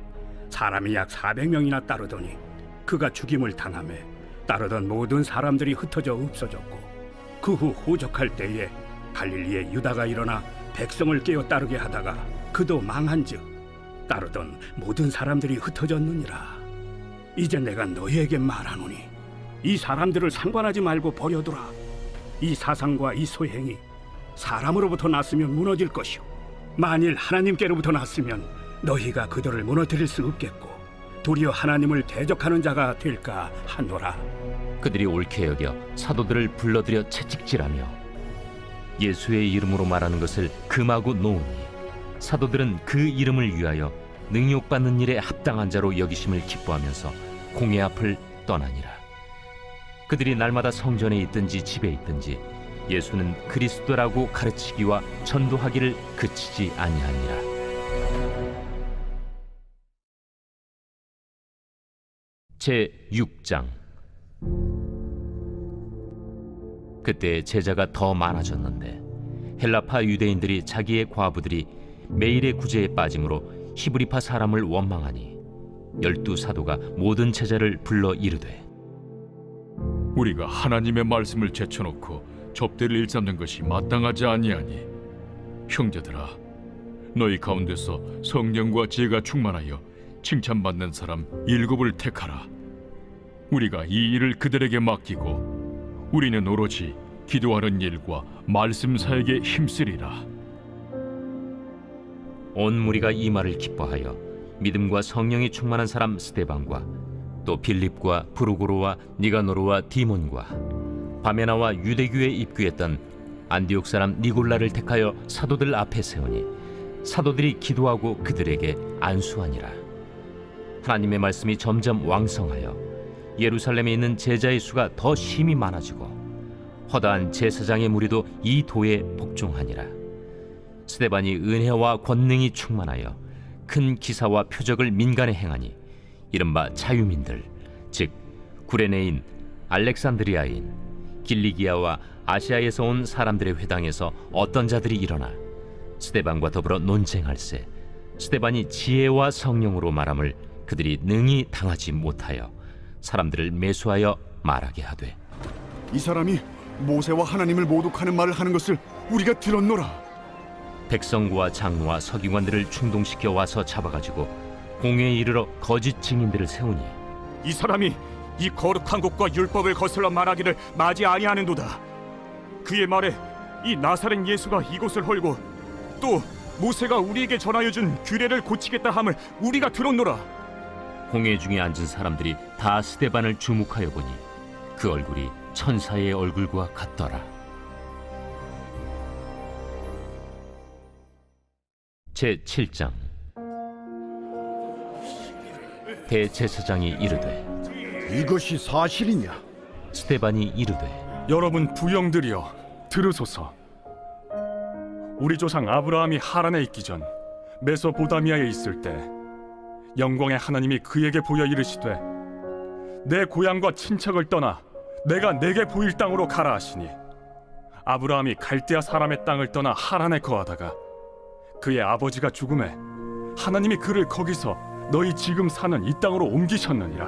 사람이 약 400명이나 따르더니 그가 죽임을 당하매 따르던 모든 사람들이 흩어져 없어졌고 그 후 호적할 때에 갈릴리에 유다가 일어나 백성을 깨어 따르게 하다가 그도 망한즉 따르던 모든 사람들이 흩어졌느니라. 이제 내가 너희에게 말하노니 이 사람들을 상관하지 말고 버려두라. 이 사상과 이 소행이 사람으로부터 났으면 무너질 것이요 만일 하나님께로부터 났으면 너희가 그들을 무너뜨릴 수 없겠고 도리어 하나님을 대적하는 자가 될까 하노라. 그들이 옳게 여겨 사도들을 불러들여 채찍질하며 예수의 이름으로 말하는 것을 금하고 놓으니 사도들은 그 이름을 위하여 능욕받는 일에 합당한 자로 여기심을 기뻐하면서 공회 앞을 떠나니라. 그들이 날마다 성전에 있든지 집에 있든지 예수는 그리스도라고 가르치기와 전도하기를 그치지 아니하니라. 제 6장. 그때 제자가 더 많아졌는데 헬라파 유대인들이 자기의 과부들이 매일의 구제에 빠짐으로 히브리파 사람을 원망하니 12 사도가 모든 제자를 불러 이르되 우리가 하나님의 말씀을 제쳐놓고 접대를 일삼는 것이 마땅하지 아니하니 형제들아 너희 가운데서 성령과 지혜가 충만하여 칭찬받는 사람 7을 택하라. 우리가 이 일을 그들에게 맡기고 우리는 오로지 기도하는 일과 말씀 사역에 힘쓰리라. 온 무리가 이 말을 기뻐하여 믿음과 성령이 충만한 사람 스데반과 또 빌립과 브루고로와 니가노르와 디몬과 바메나와 유대교에 입교했던 안디옥 사람 니골라를 택하여 사도들 앞에 세우니 사도들이 기도하고 그들에게 안수하니라. 하나님의 말씀이 점점 왕성하여 예루살렘에 있는 제자의 수가 더 심히 많아지고 허다한 제사장의 무리도 이 도에 복종하니라. 스데반이 은혜와 권능이 충만하여 큰 기사와 표적을 민간에 행하니 이른바 자유민들 즉 구레네인, 알렉산드리아인, 길리기아와 아시아에서 온 사람들의 회당에서 어떤 자들이 일어나 스데반과 더불어 논쟁할세 스데반이 지혜와 성령으로 말함을 그들이 능히 당하지 못하여 사람들을 매수하여 말하게 하되 이 사람이 모세와 하나님을 모독하는 말을 하는 것을 우리가 들었노라. 백성과 장로와 서기관들을 충동시켜 와서 잡아가지고 공회에 이르러 거짓 증인들을 세우니 이 사람이 이 거룩한 곳과 율법을 거슬러 말하기를 마지 아니하는도다. 그의 말에 이 나사렛 예수가 이곳을 헐고 또 모세가 우리에게 전하여 준 규례를 고치겠다 함을 우리가 들었노라. 공회 중에 앉은 사람들이 다 스데반을 주목하여 보니 그 얼굴이 천사의 얼굴과 같더라. 제 7장. 대제사장이 이르되 이것이 사실이냐? 스데반이 이르되 여러분 부영들이여 들으소서. 우리 조상 아브라함이 하란에 있기 전 메소보다미아에 있을 때 영광의 하나님이 그에게 보여 이르시되 내 고향과 친척을 떠나 내가 내게 보일 땅으로 가라 하시니 아브라함이 갈대아 사람의 땅을 떠나 하란에 거하다가 그의 아버지가 죽음에 하나님이 그를 거기서 너희 지금 사는 이 땅으로 옮기셨느니라.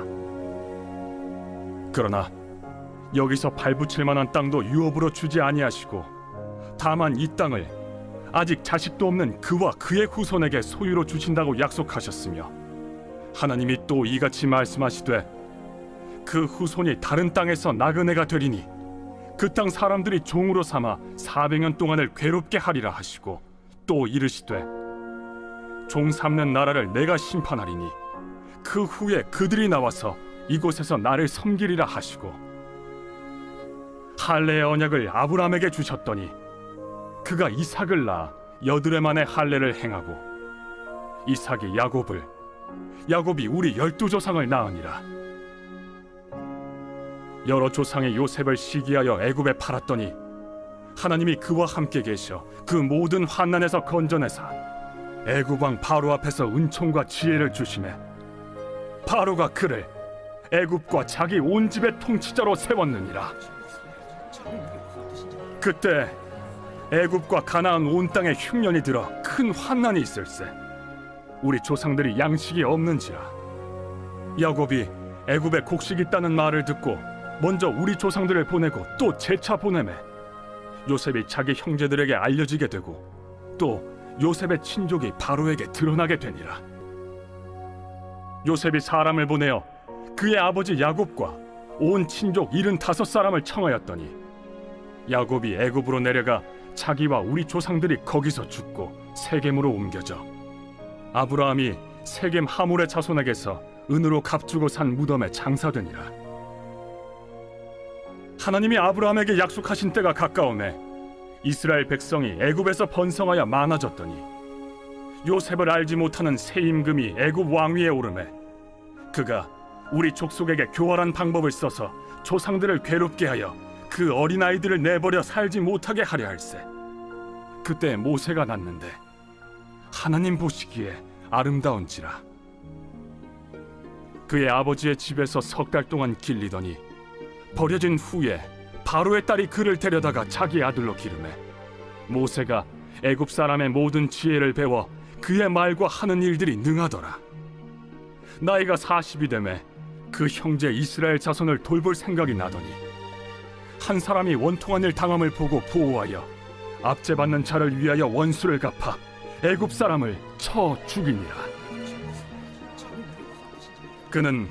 그러나 여기서 발붙일 만한 땅도 유업으로 주지 아니하시고 다만 이 땅을 아직 자식도 없는 그와 그의 후손에게 소유로 주신다고 약속하셨으며 하나님이 또 이같이 말씀하시되 그 후손이 다른 땅에서 나그네가 되리니 그 땅 사람들이 종으로 삼아 400년 동안을 괴롭게 하리라 하시고 또 이르시되 종 삼는 나라를 내가 심판하리니 그 후에 그들이 나와서 이곳에서 나를 섬기리라 하시고 할례의 언약을 아브라함에게 주셨더니 그가 이삭을 낳아 8해 만에 할례를 행하고 이삭이 야곱을 야곱이 우리 12조상을 낳으니라. 여러 조상의 요셉을 시기하여 애굽에 팔았더니 하나님이 그와 함께 계셔 그 모든 환난에서 건져내사 애굽 왕 바로 앞에서 은총과 지혜를 주시매 바로가 그를 애굽과 자기 온 집의 통치자로 세웠느니라. 그때 애굽과 가나안 온 땅에 흉년이 들어 큰 환난이 있을세 우리 조상들이 양식이 없는지라. 야곱이 애굽에 곡식 있다는 말을 듣고 먼저 우리 조상들을 보내고 또 재차 보내매 요셉이 자기 형제들에게 알려지게 되고 또 요셉의 친족이 바로에게 드러나게 되니라. 요셉이 사람을 보내어 그의 아버지 야곱과 온 친족 75사람을 청하였더니 야곱이 애굽으로 내려가 자기와 우리 조상들이 거기서 죽고 세겜으로 옮겨져 아브라함이 세겜 하몰의 자손에게서 은으로 값주고 산 무덤에 장사되니라. 하나님이 아브라함에게 약속하신 때가 가까우매 이스라엘 백성이 애굽에서 번성하여 많아졌더니 요셉을 알지 못하는 새 임금이 애굽 왕위에 오르매 그가 우리 족속에게 교활한 방법을 써서 조상들을 괴롭게 하여 그 어린아이들을 내버려 살지 못하게 하려 할세. 그때 모세가 났는데 하나님 보시기에 아름다운지라. 그의 아버지의 집에서 3달 동안 길리더니 버려진 후에 바로의 딸이 그를 데려다가 자기 아들로 기르매 모세가 애굽 사람의 모든 지혜를 배워 그의 말과 하는 일들이 능하더라. 나이가 40이 되매 그 형제 이스라엘 자손을 돌볼 생각이 나더니 한 사람이 원통한 일 당함을 보고 보호하여 압제받는 자를 위하여 원수를 갚아 애굽 사람을 쳐 죽이니라. 그는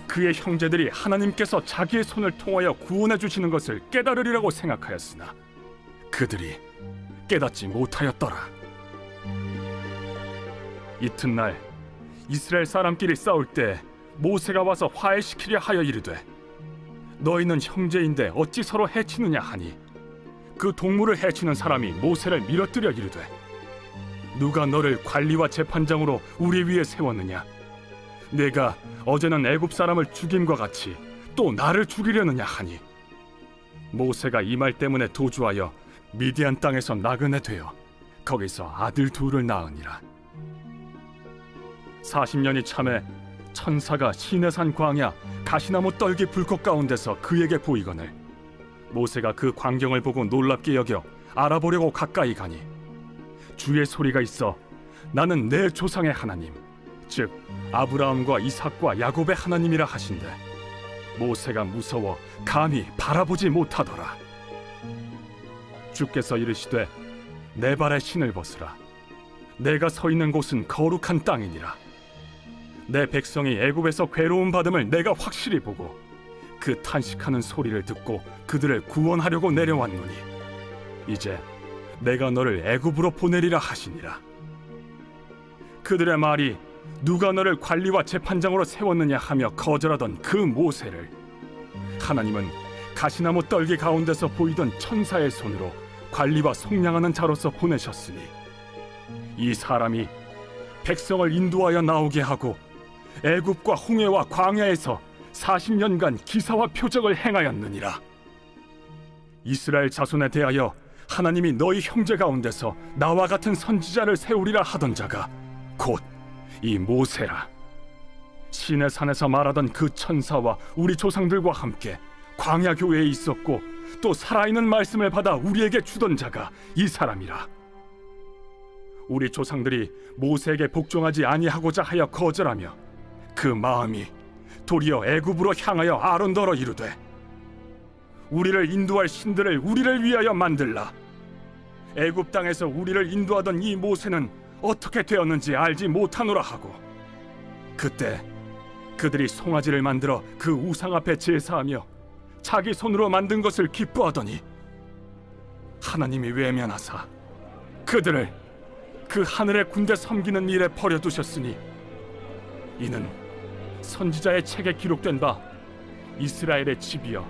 그의 형제들이 하나님께서 자기의 손을 통하여 구원해 주시는 것을 깨달으리라고 생각하였으나 그들이 깨닫지 못하였더라. 이튿날 이스라엘 사람끼리 싸울 때 모세가 와서 화해시키려 하여 이르되 너희는 형제인데 어찌 서로 해치느냐 하니 그 동물을 해치는 사람이 모세를 밀어뜨려 이르되 누가 너를 관리와 재판장으로 우리 위에 세웠느냐? 내가 어제는 애굽 사람을 죽임과 같이 또 나를 죽이려느냐 하니 모세가 이 말 때문에 도주하여 미디안 땅에서 나그네 되어 거기서 아들 둘을 낳으니라. 40년이 참에 천사가 시내산 광야 가시나무 떨기 불꽃 가운데서 그에게 보이거늘 모세가 그 광경을 보고 놀랍게 여겨 알아보려고 가까이 가니 주의 소리가 있어 나는 내 조상의 하나님 즉 아브라함과 이삭과 야곱의 하나님이라 하신대 모세가 무서워 감히 바라보지 못하더라. 주께서 이르시되 내 발에 신을 벗으라. 내가 서 있는 곳은 거룩한 땅이니라. 내 백성이 애굽에서 괴로움 받음을 내가 확실히 보고 그 탄식하는 소리를 듣고 그들을 구원하려고 내려왔노니 이제 내가 너를 애굽으로 보내리라 하시니라. 그들의 말이 누가 너를 관리와 재판장으로 세웠느냐 하며 거절하던 그 모세를 하나님은 가시나무 떨기 가운데서 보이던 천사의 손으로 관리와 속량하는 자로서 보내셨으니 이 사람이 백성을 인도하여 나오게 하고 애굽과 홍해와 광야에서 40년간 기사와 표적을 행하였느니라. 이스라엘 자손에 대하여 하나님이 너희 형제 가운데서 나와 같은 선지자를 세우리라 하던 자가 곧 이 모세라. 시내 산에서 말하던 그 천사와 우리 조상들과 함께 광야 교회에 있었고 또 살아있는 말씀을 받아 우리에게 주던 자가 이 사람이라. 우리 조상들이 모세에게 복종하지 아니하고자 하여 거절하며 그 마음이 도리어 애굽으로 향하여 아론더러 이르되 우리를 인도할 신들을 우리를 위하여 만들라. 애굽 땅에서 우리를 인도하던 이 모세는 어떻게 되었는지 알지 못하노라 하고 그때 그들이 송아지를 만들어 그 우상 앞에 제사하며 자기 손으로 만든 것을 기뻐하더니 하나님이 외면하사 그들을 그 하늘의 군대 섬기는 일에 버려두셨으니 이는 선지자의 책에 기록된 바 이스라엘의 집이여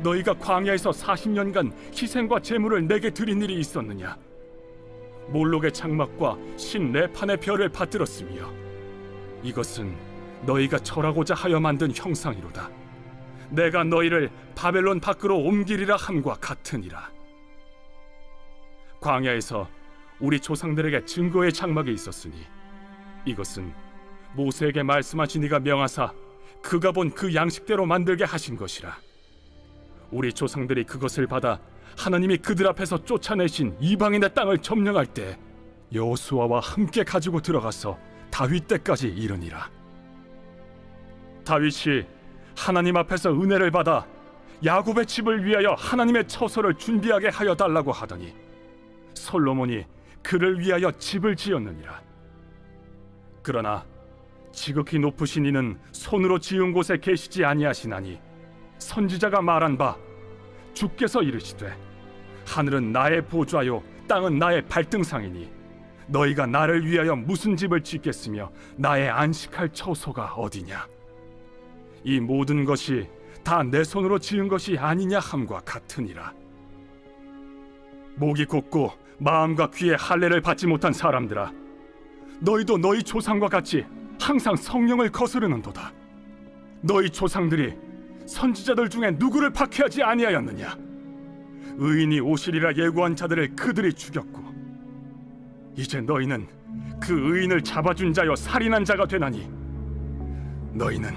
너희가 광야에서 40년간 희생과 제물을 내게 드린 일이 있었느냐? 몰록의 장막과 신 레판의 별을 받들었으며 이것은 너희가 절하고자 하여 만든 형상이로다. 내가 너희를 바벨론 밖으로 옮기리라 함과 같으니라. 광야에서 우리 조상들에게 증거의 장막이 있었으니 이것은 모세에게 말씀하신 이가 명하사 그가 본 그 양식대로 만들게 하신 것이라. 우리 조상들이 그것을 받아 하나님이 그들 앞에서 쫓아내신 이방인의 땅을 점령할 때 여호수아와 함께 가지고 들어가서 다윗 때까지 이르니라. 다윗이 하나님 앞에서 은혜를 받아 야곱의 집을 위하여 하나님의 처소를 준비하게 하여 달라고 하더니 솔로몬이 그를 위하여 집을 지었느니라. 그러나 지극히 높으신 이는 손으로 지은 곳에 계시지 아니하시나니 선지자가 말한 바 주께서 이르시되 하늘은 나의 보좌요 땅은 나의 발등상이니 너희가 나를 위하여 무슨 집을 짓겠으며 나의 안식할 처소가 어디냐. 이 모든 것이 다 내 손으로 지은 것이 아니냐 함과 같으니라. 목이 곧고 마음과 귀에 할례를 받지 못한 사람들아, 너희도 너희 조상과 같이 항상 성령을 거스르는도다. 너희 조상들이 선지자들 중에 누구를 박해하지 아니하였느냐. 의인이 오시리라 예고한 자들을 그들이 죽였고 이제 너희는 그 의인을 잡아준 자여 살인한 자가 되나니 너희는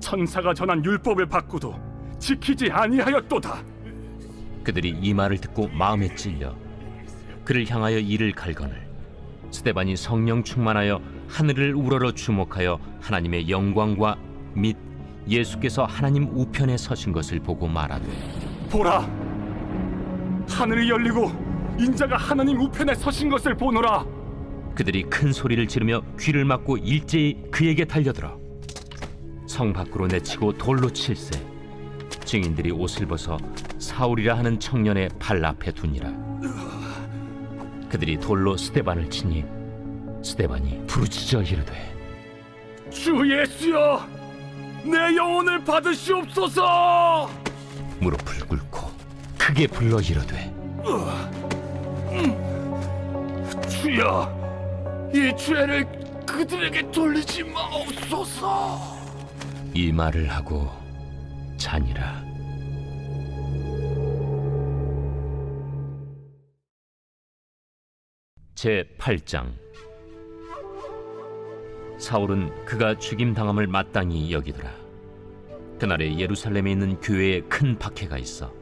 천사가 전한 율법을 받고도 지키지 아니하였도다. 그들이 이 말을 듣고 마음에 찔려 그를 향하여 이를 갈거늘 스데반이 성령 충만하여 하늘을 우러러 주목하여 하나님의 영광과 및 예수께서 하나님 우편에 서신 것을 보고 말하되 보라, 하늘이 열리고 인자가 하나님 우편에 서신 것을 보노라. 그들이 큰 소리를 지르며 귀를 막고 일제히 그에게 달려들어 성 밖으로 내치고 돌로 칠세. 증인들이 옷을 벗어 사울이라 하는 청년의 발 앞에 두니라. 그들이 돌로 스데반을 치니 스데반이 부르짖어 이르되 주 예수여, 내 영혼을 받으시옵소서. 무릎을 꿇고 크게 불러 이르되 주여, 이 죄를 그들에게 돌리지 마옵소서. 이 말을 하고 자니라. 제 8장. 사울은 그가 죽임당함을 마땅히 여기더라. 그날에 예루살렘에 있는 교회에 큰 박해가 있어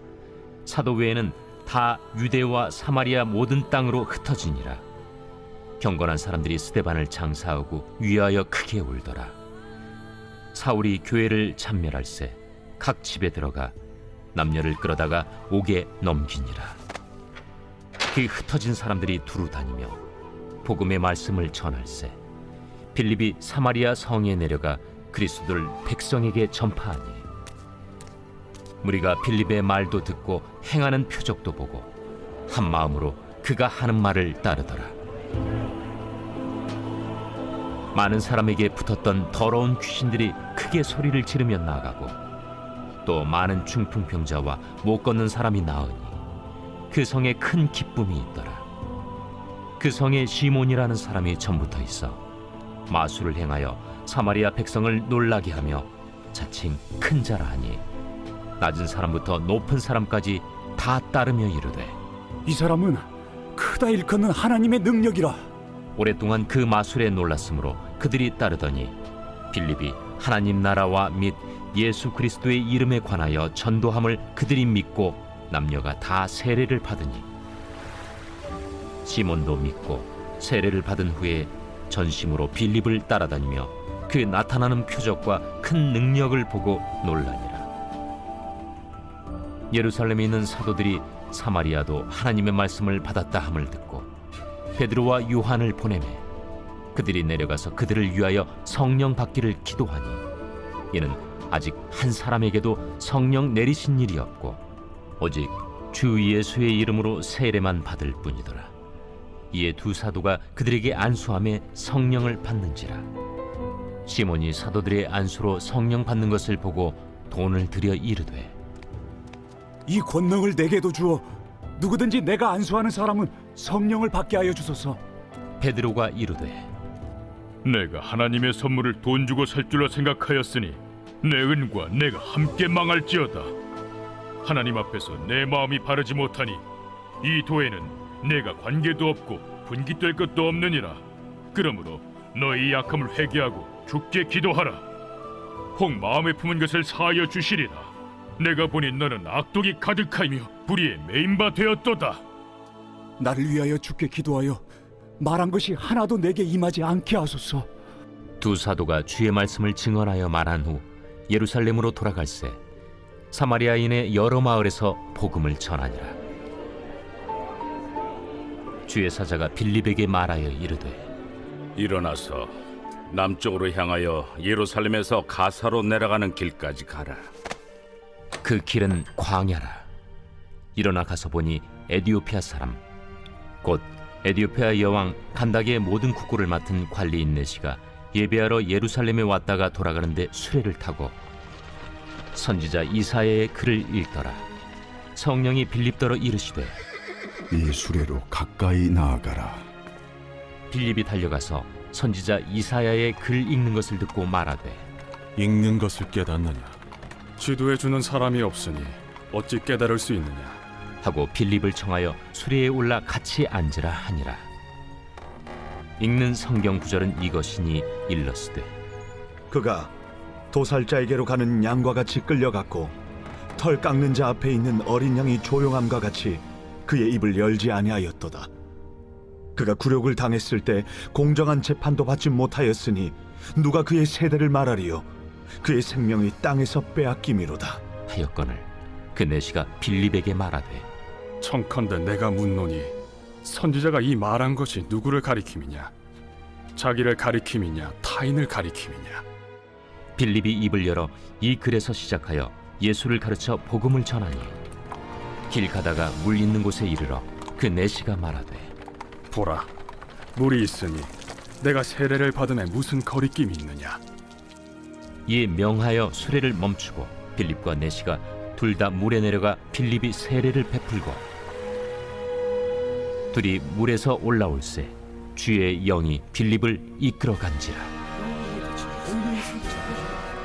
사도 외에는 다 유대와 사마리아 모든 땅으로 흩어지니라. 경건한 사람들이 스데반을 장사하고 위하여 크게 울더라. 사울이 교회를 참멸할세 각 집에 들어가 남녀를 끌어다가 옥에 넘기니라. 그 흩어진 사람들이 두루 다니며 복음의 말씀을 전할세 빌립이 사마리아 성에 내려가 그리스도를 백성에게 전파하니 무리가 빌립의 말도 듣고 행하는 표적도 보고 한 마음으로 그가 하는 말을 따르더라. 많은 사람에게 붙었던 더러운 귀신들이 크게 소리를 지르며 나가고 또 많은 중풍병자와 못 걷는 사람이 나으니 그 성에 큰 기쁨이 있더라. 그 성에 시몬이라는 사람이 전부터 있어 마술을 행하여 사마리아 백성을 놀라게 하며 자칭 큰 자라 하니 낮은 사람부터 높은 사람까지 다 따르며 이르되 이 사람은 크다 일컫는 하나님의 능력이라. 오랫동안 그 마술에 놀랐으므로 그들이 따르더니 빌립이 하나님 나라와 및 예수 그리스도의 이름에 관하여 전도함을 그들이 믿고 남녀가 다 세례를 받으니 시몬도 믿고 세례를 받은 후에 전심으로 빌립을 따라다니며 그 나타나는 표적과 큰 능력을 보고 놀라니라. 예루살렘에 있는 사도들이 사마리아도 하나님의 말씀을 받았다 함을 듣고 베드로와 요한을 보내매 그들이 내려가서 그들을 위하여 성령 받기를 기도하니 이는 아직 한 사람에게도 성령 내리신 일이 없고 오직 주 예수의 이름으로 세례만 받을 뿐이더라. 이에 두 사도가 그들에게 안수하며 성령을 받는지라. 시몬이 사도들의 안수로 성령 받는 것을 보고 돈을 들여 이르되 이 권능을 내게도 주어 누구든지 내가 안수하는 사람은 성령을 받게 하여 주소서. 베드로가 이르되 내가 하나님의 선물을 돈 주고 살 줄로 생각하였으니 내 은과 내가 함께 망할지어다. 하나님 앞에서 내 마음이 바르지 못하니 이 도에는 내가 관계도 없고 분깃될 것도 없느니라. 그러므로 너희 약함을 회개하고 주께 기도하라. 혹 마음에 품은 것을 사하여 주시리라. 내가 보니 너는 악독이 가득하며 불의에 매인 바 되었도다. 나를 위하여 주께 기도하여 말한 것이 하나도 내게 임하지 않게 하소서. 두 사도가 주의 말씀을 증언하여 말한 후 예루살렘으로 돌아갈새 사마리아인의 여러 마을에서 복음을 전하니라. 주의 사자가 빌립에게 말하여 이르되 일어나서 남쪽으로 향하여 예루살렘에서 가사로 내려가는 길까지 가라. 그 길은 광야라. 일어나 가서 보니 에디오피아 사람 곧 에디오피아 여왕 간다게의 모든 국고를 맡은 관리인 네시가 예배하러 예루살렘에 왔다가 돌아가는데 수레를 타고 선지자 이사야의 글을 읽더라. 성령이 빌립더러 이르시되 이 수레로 가까이 나아가라. 빌립이 달려가서 선지자 이사야의 글 읽는 것을 듣고 말하되 읽는 것을 깨닫느냐? 지도해 주는 사람이 없으니 어찌 깨달을 수 있느냐? 하고 빌립을 청하여 수레에 올라 같이 앉으라 하니라. 읽는 성경 구절은 이것이니 일러스되 그가 도살자에게로 가는 양과 같이 끌려갔고 털 깎는 자 앞에 있는 어린 양이 조용함과 같이 그의 입을 열지 아니하였도다. 그가 굴욕을 당했을 때 공정한 재판도 받지 못하였으니 누가 그의 세대를 말하리요? 그의 생명이 땅에서 빼앗김이로다. 하였거늘 그 내시가 빌립에게 말하되 청컨대 내가 묻노니 선지자가 이 말한 것이 누구를 가리킴이냐? 자기를 가리킴이냐? 타인을 가리킴이냐? 빌립이 입을 열어 이 글에서 시작하여 예수를 가르쳐 복음을 전하니 길 가다가 물 있는 곳에 이르러 그 내시가 말하되 보라, 물이 있으니 내가 세례를 받음에 무슨 거리낌이 있느냐? 이에 명하여 수레를 멈추고 빌립과 내시가 둘 다 물에 내려가 빌립이 세례를 베풀고 둘이 물에서 올라올새 주의 영이 빌립을 이끌어 간지라.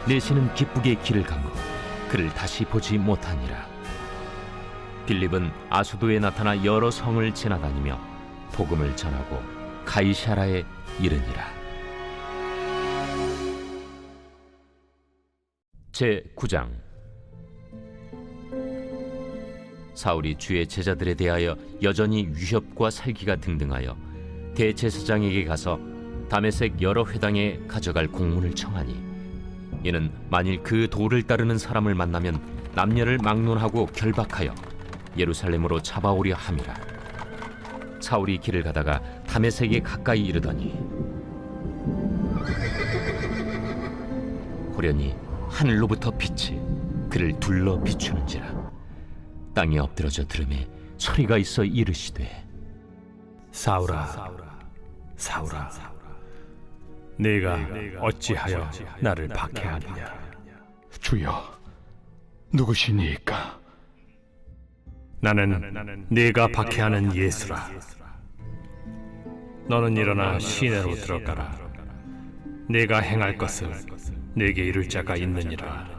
내시는 기쁘게 길을 가므로 그를 다시 보지 못하니라. 빌립은 아수도에 나타나 여러 성을 지나다니며 복음을 전하고 가이사라에 이르니라. 제9장. 사울이 주의 제자들에 대하여 여전히 위협과 살기가 등등하여 대제사장에게 가서 다메섹 여러 회당에 가져갈 공문을 청하니 이는 만일 그 도를 따르는 사람을 만나면 남녀를 막론하고 결박하여 예루살렘으로 잡아오려 함이라. 사울이 길을 가다가 다메섹에 가까이 이르더니 호련히 하늘로부터 빛이 그를 둘러 비추는지라. 땅에 엎드러져 들음에 소리가 있어 이르시되 사울아, 사울아, 네가 어찌하여 나를 박해하느냐? 주여, 누구시니까? 나는 네가 박해하는 예수라. 너는 일어나 시내로 들어가라. 네가 행할 것을 네게 이룰 자가 있느니라.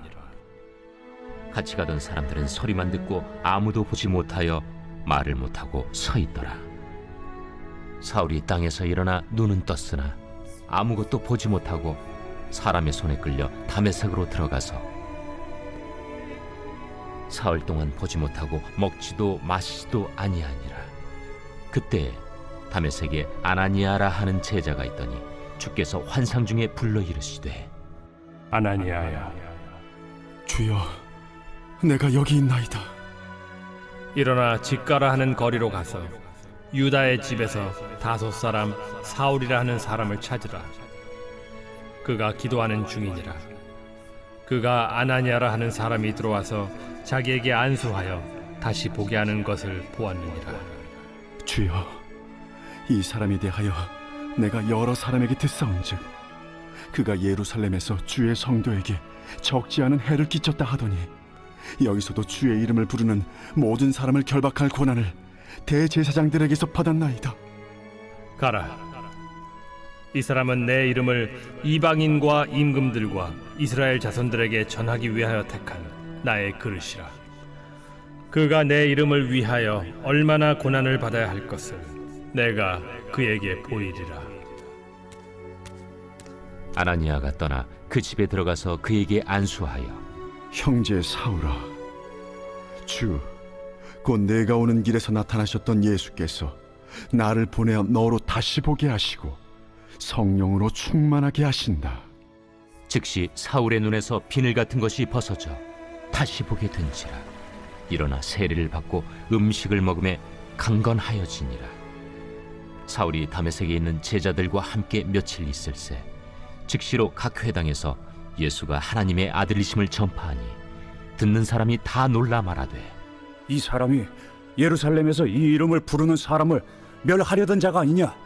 같이 가던 사람들은 소리만 듣고 아무도 보지 못하여 말을 못하고 서 있더라. 사울이 땅에서 일어나 눈은 떴으나 아무것도 보지 못하고 사람의 손에 끌려 다메섹으로 들어가서 사흘 동안 보지 못하고 먹지도 마시지도 아니하니라. 그때 다메섹에 아나니아라 하는 제자가 있더니 주께서 환상 중에 불러 이르시되 아나니아야, 주여, 내가 여기 있나이다. 일어나 집가라 하는 거리로 가서 유다의 집에서 다소 사람 사울이라 하는 사람을 찾으라. 그가 기도하는 중이니라. 그가 아나니아라 하는 사람이 들어와서 자기에게 안수하여 다시 보게 하는 것을 보았느니라. 주여, 이 사람에 대하여 내가 여러 사람에게 듣사온즉 그가 예루살렘에서 주의 성도에게 적지 않은 해를 끼쳤다 하더니 여기서도 주의 이름을 부르는 모든 사람을 결박할 권한을 대제사장들에게서 받았나이다. 가라. 이 사람은 내 이름을 이방인과 임금들과 이스라엘 자손들에게 전하기 위하여 택한 나의 그릇이라. 그가 내 이름을 위하여 얼마나 고난을 받아야 할 것을 내가 그에게 보이리라. 아나니아가 떠나 그 집에 들어가서 그에게 안수하여 형제 사울아, 곧 내가 오는 길에서 나타나셨던 예수께서 나를 보내어 너로 다시 보게 하시고 성령으로 충만하게 하신다. 즉시 사울의 눈에서 비늘 같은 것이 벗어져 다시 보게 된지라. 일어나 세례를 받고 음식을 먹음에 강건하여지니라. 사울이 다메섹에 있는 제자들과 함께 며칠 있을새 즉시로 각 회당에서 예수가 하나님의 아들이심을 전파하니 듣는 사람이 다 놀라 말하되 이 사람이 예루살렘에서 이 이름을 부르는 사람을 멸하려던 자가 아니냐?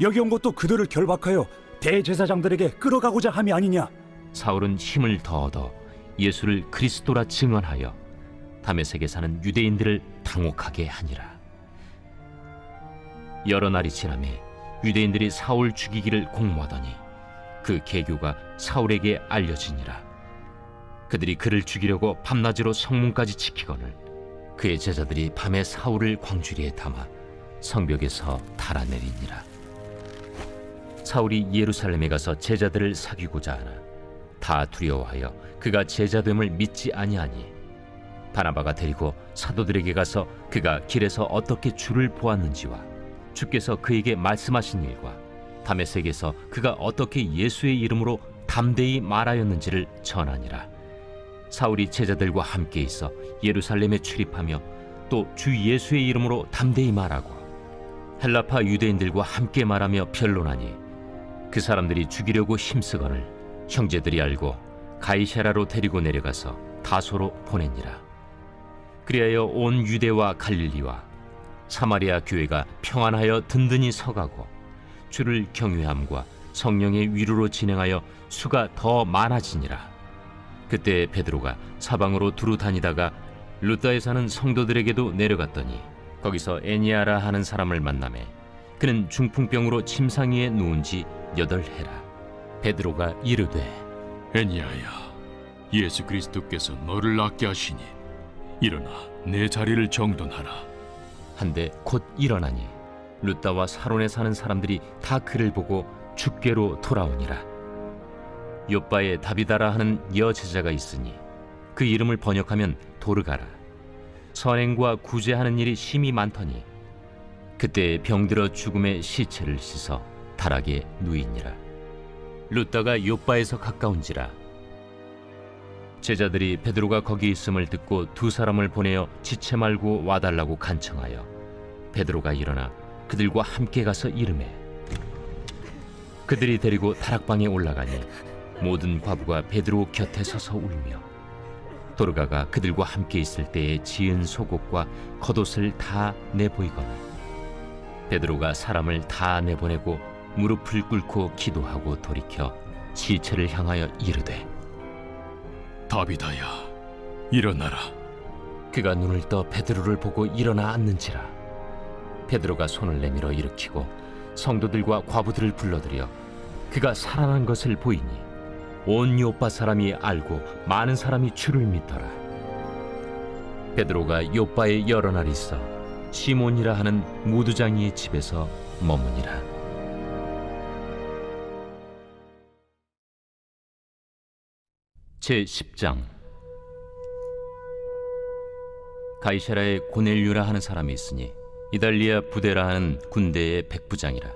여기 온 것도 그들을 결박하여 대제사장들에게 끌어가고자 함이 아니냐? 사울은 힘을 더 얻어 예수를 그리스도라 증언하여 다메섹에 사는 유대인들을 당혹하게 하니라. 여러 날이 지나매 유대인들이 사울 죽이기를 공모하더니 그 계교가 사울에게 알려지니라. 그들이 그를 죽이려고 밤낮으로 성문까지 지키거늘 그의 제자들이 밤에 사울을 광주리에 담아 성벽에서 달아내리니라. 사울이 예루살렘에 가서 제자들을 사귀고자 하나 다 두려워하여 그가 제자됨을 믿지 아니하니 바나바가 데리고 사도들에게 가서 그가 길에서 어떻게 주를 보았는지와 주께서 그에게 말씀하신 일과 다메섹에서 그가 어떻게 예수의 이름으로 담대히 말하였는지를 전하니라. 사울이 제자들과 함께 있어 예루살렘에 출입하며 또 주 예수의 이름으로 담대히 말하고 헬라파 유대인들과 함께 말하며 변론하니 그 사람들이 죽이려고 힘쓰거늘 형제들이 알고 가이사랴로 데리고 내려가서 다소로 보내니라. 그리하여 온 유대와 갈릴리와 사마리아 교회가 평안하여 든든히 서가고 주를 경외함과 성령의 위로로 진행하여 수가 더 많아지니라. 그때 베드로가 사방으로 두루 다니다가 루다에 사는 성도들에게도 내려갔더니 거기서 애니아라 하는 사람을 만나매 그는 중풍병으로 침상 위에 누운 지 8해라. 베드로가 이르되 애니야야, 예수 그리스도께서 너를 낫게 하시니 일어나 내 자리를 정돈하라. 한데 곧 일어나니 루다와 사론에 사는 사람들이 다 그를 보고 주께로 돌아오니라. 요바에 다비다라 하는 여제자가 있으니 그 이름을 번역하면 도르가라. 선행과 구제하는 일이 심히 많더니 그때 병들어 죽음의 시체를 씻어 다락에 누이니라. 루다가 요바에서 가까운지라. 제자들이 베드로가 거기 있음을 듣고 2 사람을 보내어 지체 말고 와달라고 간청하여 베드로가 일어나 그들과 함께 가서 이르매 그들이 데리고 다락방에 올라가니 모든 과부가 베드로 곁에 서서 울며 도르가가 그들과 함께 있을 때에 지은 속옷과 겉옷을 다 내보이거늘 베드로가 사람을 다 내보내고 무릎을 꿇고 기도하고 돌이켜 시체를 향하여 이르되 다비다야, 일어나라. 그가 눈을 떠 베드로를 보고 일어나 앉는지라. 베드로가 손을 내밀어 일으키고 성도들과 과부들을 불러들여 그가 살아난 것을 보이니 온 요빠 사람이 알고 많은 사람이 주를 믿더라. 베드로가 요빠에 여러 날 있어 시몬이라 하는 무두장이의 집에서 머무니라. 제10장. 가이사랴에 고넬류라 하는 사람이 있으니 이달리아 부대라 하는 군대의 백부장이라.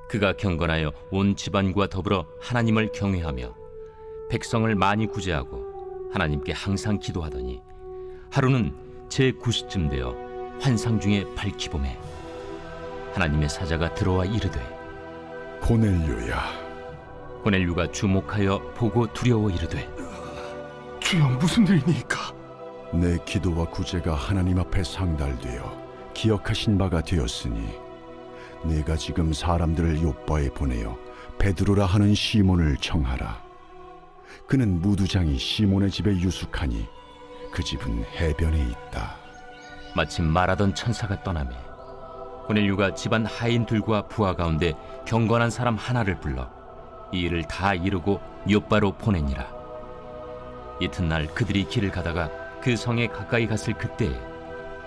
그가 경건하여 온 집안과 더불어 하나님을 경외하며 백성을 많이 구제하고 하나님께 항상 기도하더니 하루는 제9시쯤 되어 환상 중에 밝히봄에 하나님의 사자가 들어와 이르되 고넬료야. 고넬류가 주목하여 보고 두려워 이르되 주여, 무슨 일이니까? 내 기도와 구제가 하나님 앞에 상달되어 기억하신 바가 되었으니 내가 지금 사람들을 요빠에 보내어 베드로라 하는 시몬을 청하라. 그는 무두장이 시몬의 집에 유숙하니 그 집은 해변에 있다. 마침 말하던 천사가 떠나매 고넬류가 집안 하인들과 부하 가운데 경건한 사람 하나를 불러 이 일을 다 이루고 요빠로 보내니라. 이튿날 그들이 길을 가다가 그 성에 가까이 갔을 그때에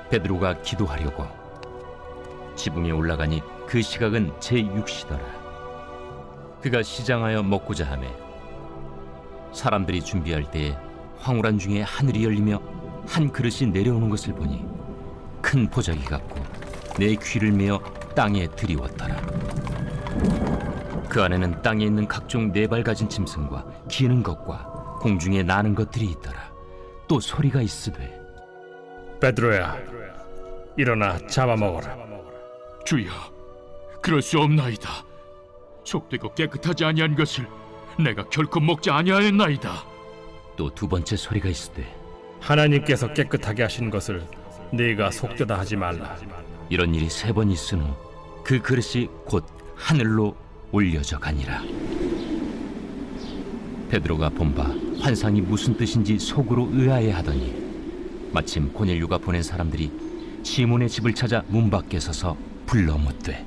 베드로가 기도하려고 지붕에 올라가니 그 시각은 제6시더라. 그가 시장하여 먹고자 하매 사람들이 준비할 때에 황홀한 중에 하늘이 열리며 한 그릇이 내려오는 것을 보니 큰 보자기 같고 내 귀를 메어 땅에 들이웠더라. 그 안에는 땅에 있는 각종 4발 가진 짐승과 기는 것과 공중에 나는 것들이 있더라. 또 소리가 있으되 베드로야, 일어나 잡아먹어라. 주여, 그럴 수 없나이다. 속되고 깨끗하지 아니한 것을 내가 결코 먹지 아니하였나이다. 또 두 번째 소리가 있으되 하나님께서 깨끗하게 하신 것을 네가 속되다 하지 말라. 이런 일이 세 번 있은 후 그 그릇이 곧 하늘로 올려져 가니라. 베드로가 본바 환상이 무슨 뜻인지 속으로 의아해하더니 마침 고넬료가 보낸 사람들이 시몬의 집을 찾아 문 밖에 서서 불러 묻되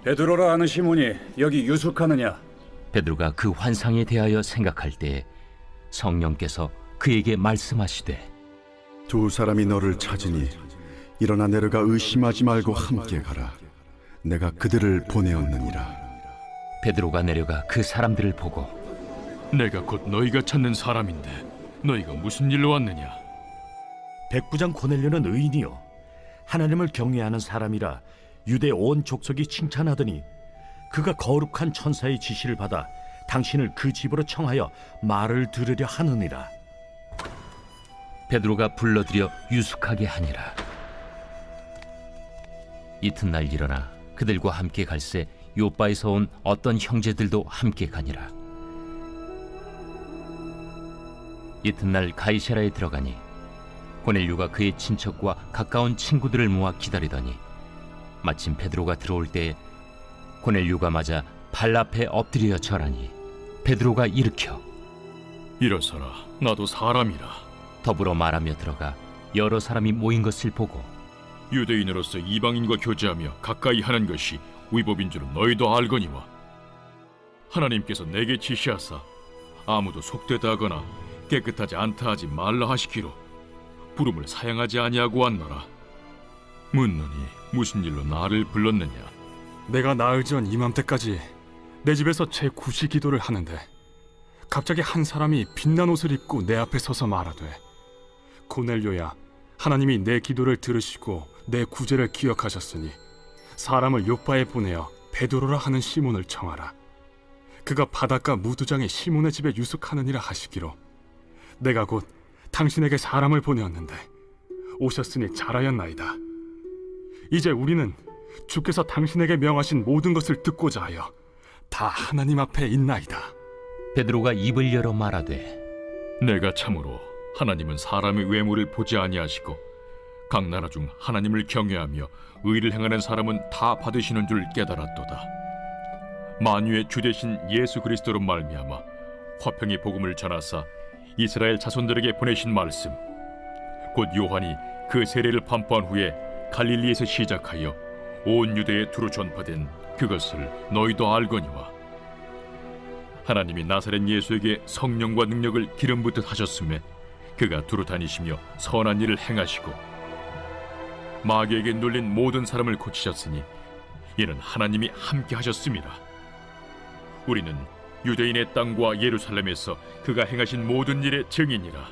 베드로라 하는 시몬이 여기 유숙하느냐? 베드로가 그 환상에 대하여 생각할 때에 성령께서 그에게 말씀하시되 두 사람이 너를 찾으니 일어나 내려가 의심하지 말고 함께 가라. 내가 그들을 보내었느니라. 베드로가 내려가 그 사람들을 보고 내가 곧 너희가 찾는 사람인데 너희가 무슨 일로 왔느냐? 백부장 고넬료는 의인이요 하나님을 경외하는 사람이라 유대 온 족속이 칭찬하더니 그가 거룩한 천사의 지시를 받아 당신을 그 집으로 청하여 말을 들으려 하느니라. 베드로가 불러들여 유숙하게 하니라. 이튿날 일어나 그들과 함께 갈새 요바에서 온 어떤 형제들도 함께 가니라. 이튿날 가이사라에 들어가니 고넬료가 그의 친척과 가까운 친구들을 모아 기다리더니 마침 베드로가 들어올 때에 고넬료가 맞아 발 앞에 엎드려 절하니 베드로가 일으켜 일어서라, 나도 사람이라. 더불어 말하며 들어가 여러 사람이 모인 것을 보고 유대인으로서 이방인과 교제하며 가까이 하는 것이 위법인 줄은 너희도 알거니와 하나님께서 내게 지시하사 아무도 속되다 하거나 깨끗하지 않다 하지 말라 하시기로 부름을 사양하지 아니하고 왔노라. 묻노니 무슨 일로 나를 불렀느냐? 내가 나흘 전 이맘때까지 내 집에서 제9시 기도를 하는데 갑자기 한 사람이 빛난 옷을 입고 내 앞에 서서 말하되 고넬료야, 하나님이 내 기도를 들으시고 내 구제를 기억하셨으니 사람을 요빠에 보내어 베드로라 하는 시몬을 청하라. 그가 바닷가 무두장의 시몬의 집에 유숙하느니라 하시기로 내가 곧 당신에게 사람을 보내었는데 오셨으니 잘하였나이다. 이제 우리는 주께서 당신에게 명하신 모든 것을 듣고자 하여 다 하나님 앞에 있나이다. 베드로가 입을 열어 말하되 내가 참으로 하나님은 사람의 외모를 보지 아니하시고 각 나라 중 하나님을 경외하며 의를 행하는 사람은 다 받으시는 줄 깨달았도다. 만유의 주 되신 예수 그리스도로 말미암아 화평의 복음을 전하사 이스라엘 자손들에게 보내신 말씀 곧 요한이 그 세례를 반포한 후에 갈릴리에서 시작하여 온 유대에 두루 전파된 그것을 너희도 알거니와 하나님이 나사렛 예수에게 성령과 능력을 기름 붓듯 하셨음에 그가 두루 다니시며 선한 일을 행하시고 마귀에게 눌린 모든 사람을 고치셨으니 이는 하나님이 함께 하셨음이라. 우리는 유대인의 땅과 예루살렘에서 그가 행하신 모든 일의 증인이라.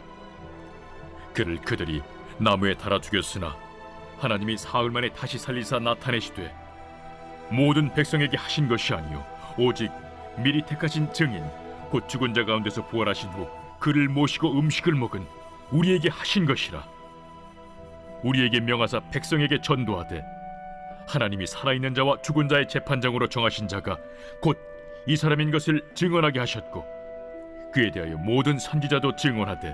그를 그들이 나무에 달아 죽였으나 하나님이 사흘 만에 다시 살리사 나타내시되 모든 백성에게 하신 것이 아니요 오직 미리 택하신 증인 곧 죽은 자 가운데서 부활하신 후 그를 모시고 음식을 먹은 우리에게 하신 것이라. 우리에게 명하사 백성에게 전도하되 하나님이 살아있는 자와 죽은 자의 재판장으로 정하신 자가 곧 이 사람인 것을 증언하게 하셨고 그에 대하여 모든 선지자도 증언하되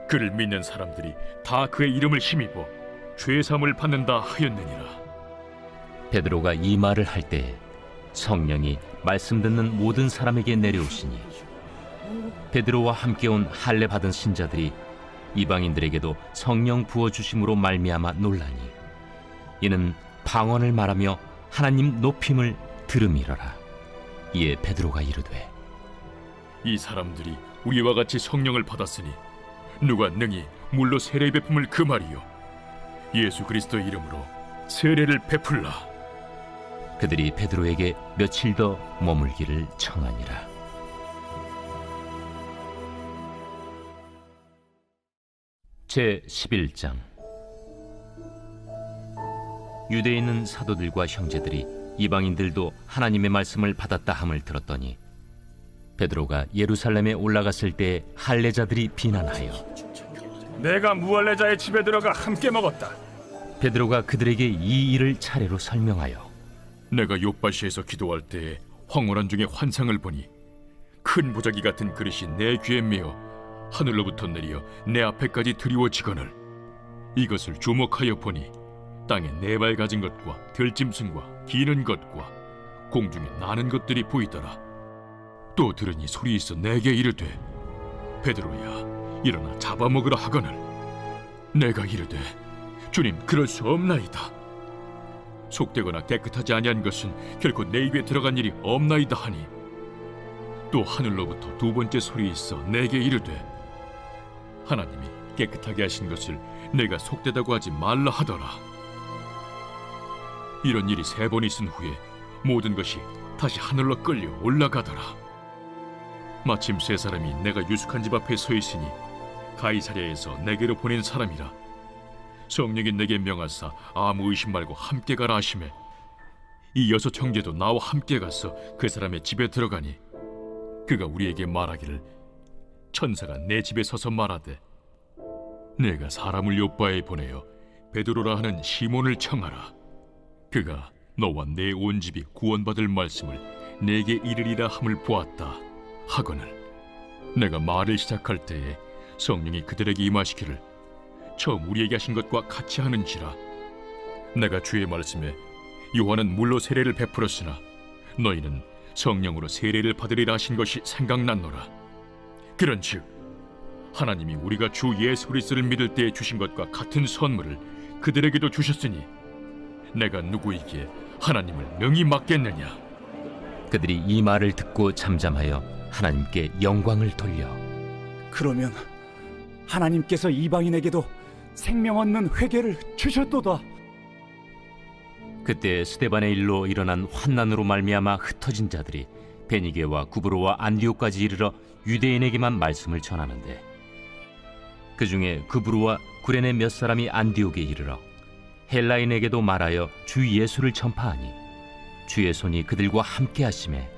그를 믿는 사람들이 다 그의 이름을 힘입어 죄사함을 받는다 하였느니라. 베드로가 이 말을 할 때 성령이 말씀 듣는 모든 사람에게 내려오시니 베드로와 함께 온 할례 받은 신자들이 이방인들에게도 성령 부어 주심으로 말미암아 놀라니 이는 방언을 말하며 하나님 높임을 들음이러라. 이에 베드로가 이르되 이 사람들이 우리와 같이 성령을 받았으니 누가 능히 물로 세례 베품을 금하리요 예수 그리스도의 이름으로 세례를 베풀라. 그들이 베드로에게 며칠 더 머물기를 청하니라. 제 11장. 유대에 있는 사도들과 형제들이 이방인들도 하나님의 말씀을 받았다 함을 들었더니 베드로가 예루살렘에 올라갔을 때 할례자들이 비난하여 내가 무할례자의 집에 들어가 함께 먹었다. 베드로가 그들에게 이 일을 차례로 설명하여 내가 요바시에서 기도할 때에 황홀한 중에 환상을 보니 큰 보자기 같은 그릇이 내 귀에 메어 하늘로부터 내려 내 앞에까지 드리워지거늘 이것을 주목하여 보니 땅에 네 발 가진 것과 들짐승과 기는 것과 공중에 나는 것들이 보이더라. 또 들으니 소리 있어 내게 이르되 베드로야 일어나 잡아먹으라 하거늘 내가 이르되 주님 그럴 수 없나이다. 속되거나 깨끗하지 아니한 것은 결코 내 입에 들어간 일이 없나이다 하니 또 하늘로부터 두 번째 소리 있어 내게 이르되 하나님이 깨끗하게 하신 것을 내가 속되다고 하지 말라 하더라. 이런 일이 3번 있은 후에 모든 것이 다시 하늘로 끌려 올라가더라. 마침 3사람이 내가 유숙한 집 앞에 서 있으니 가이사랴에서 내게로 보낸 사람이라. 성령이 내게 명하사 아무 의심 말고 함께 가라 하시매 이 6 형제도 나와 함께 가서 그 사람의 집에 들어가니 그가 우리에게 말하기를 천사가 내 집에 서서 말하되 내가 사람을 요바에 보내어 베드로라 하는 시몬을 청하라. 그가 너와 내 온 집이 구원받을 말씀을 내게 이르리라 함을 보았다 하거늘 내가 말을 시작할 때에 성령이 그들에게 임하시기를 처음 우리에게 하신 것과 같이 하는지라. 내가 주의 말씀에 요한은 물로 세례를 베풀었으나 너희는 성령으로 세례를 받으리라 하신 것이 생각났노라. 그런즉 하나님이 우리가 주 예수 그리스도를 믿을 때에 주신 것과 같은 선물을 그들에게도 주셨으니 내가 누구이기에 하나님을 능히 맡겠느냐. 그들이 이 말을 듣고 잠잠하여 하나님께 영광을 돌려 그러면 하나님께서 이방인에게도 생명 얻는 회개를 주셨도다. 그때 스데반의 일로 일어난 환난으로 말미암아 흩어진 자들이 베니게와 구브로와 안디옥까지 이르러 유대인에게만 말씀을 전하는데 그 중에 구브로와 구레네 몇 사람이 안디옥에 이르러 헬라인에게도 말하여 주 예수를 전파하니 주의 손이 그들과 함께 하심에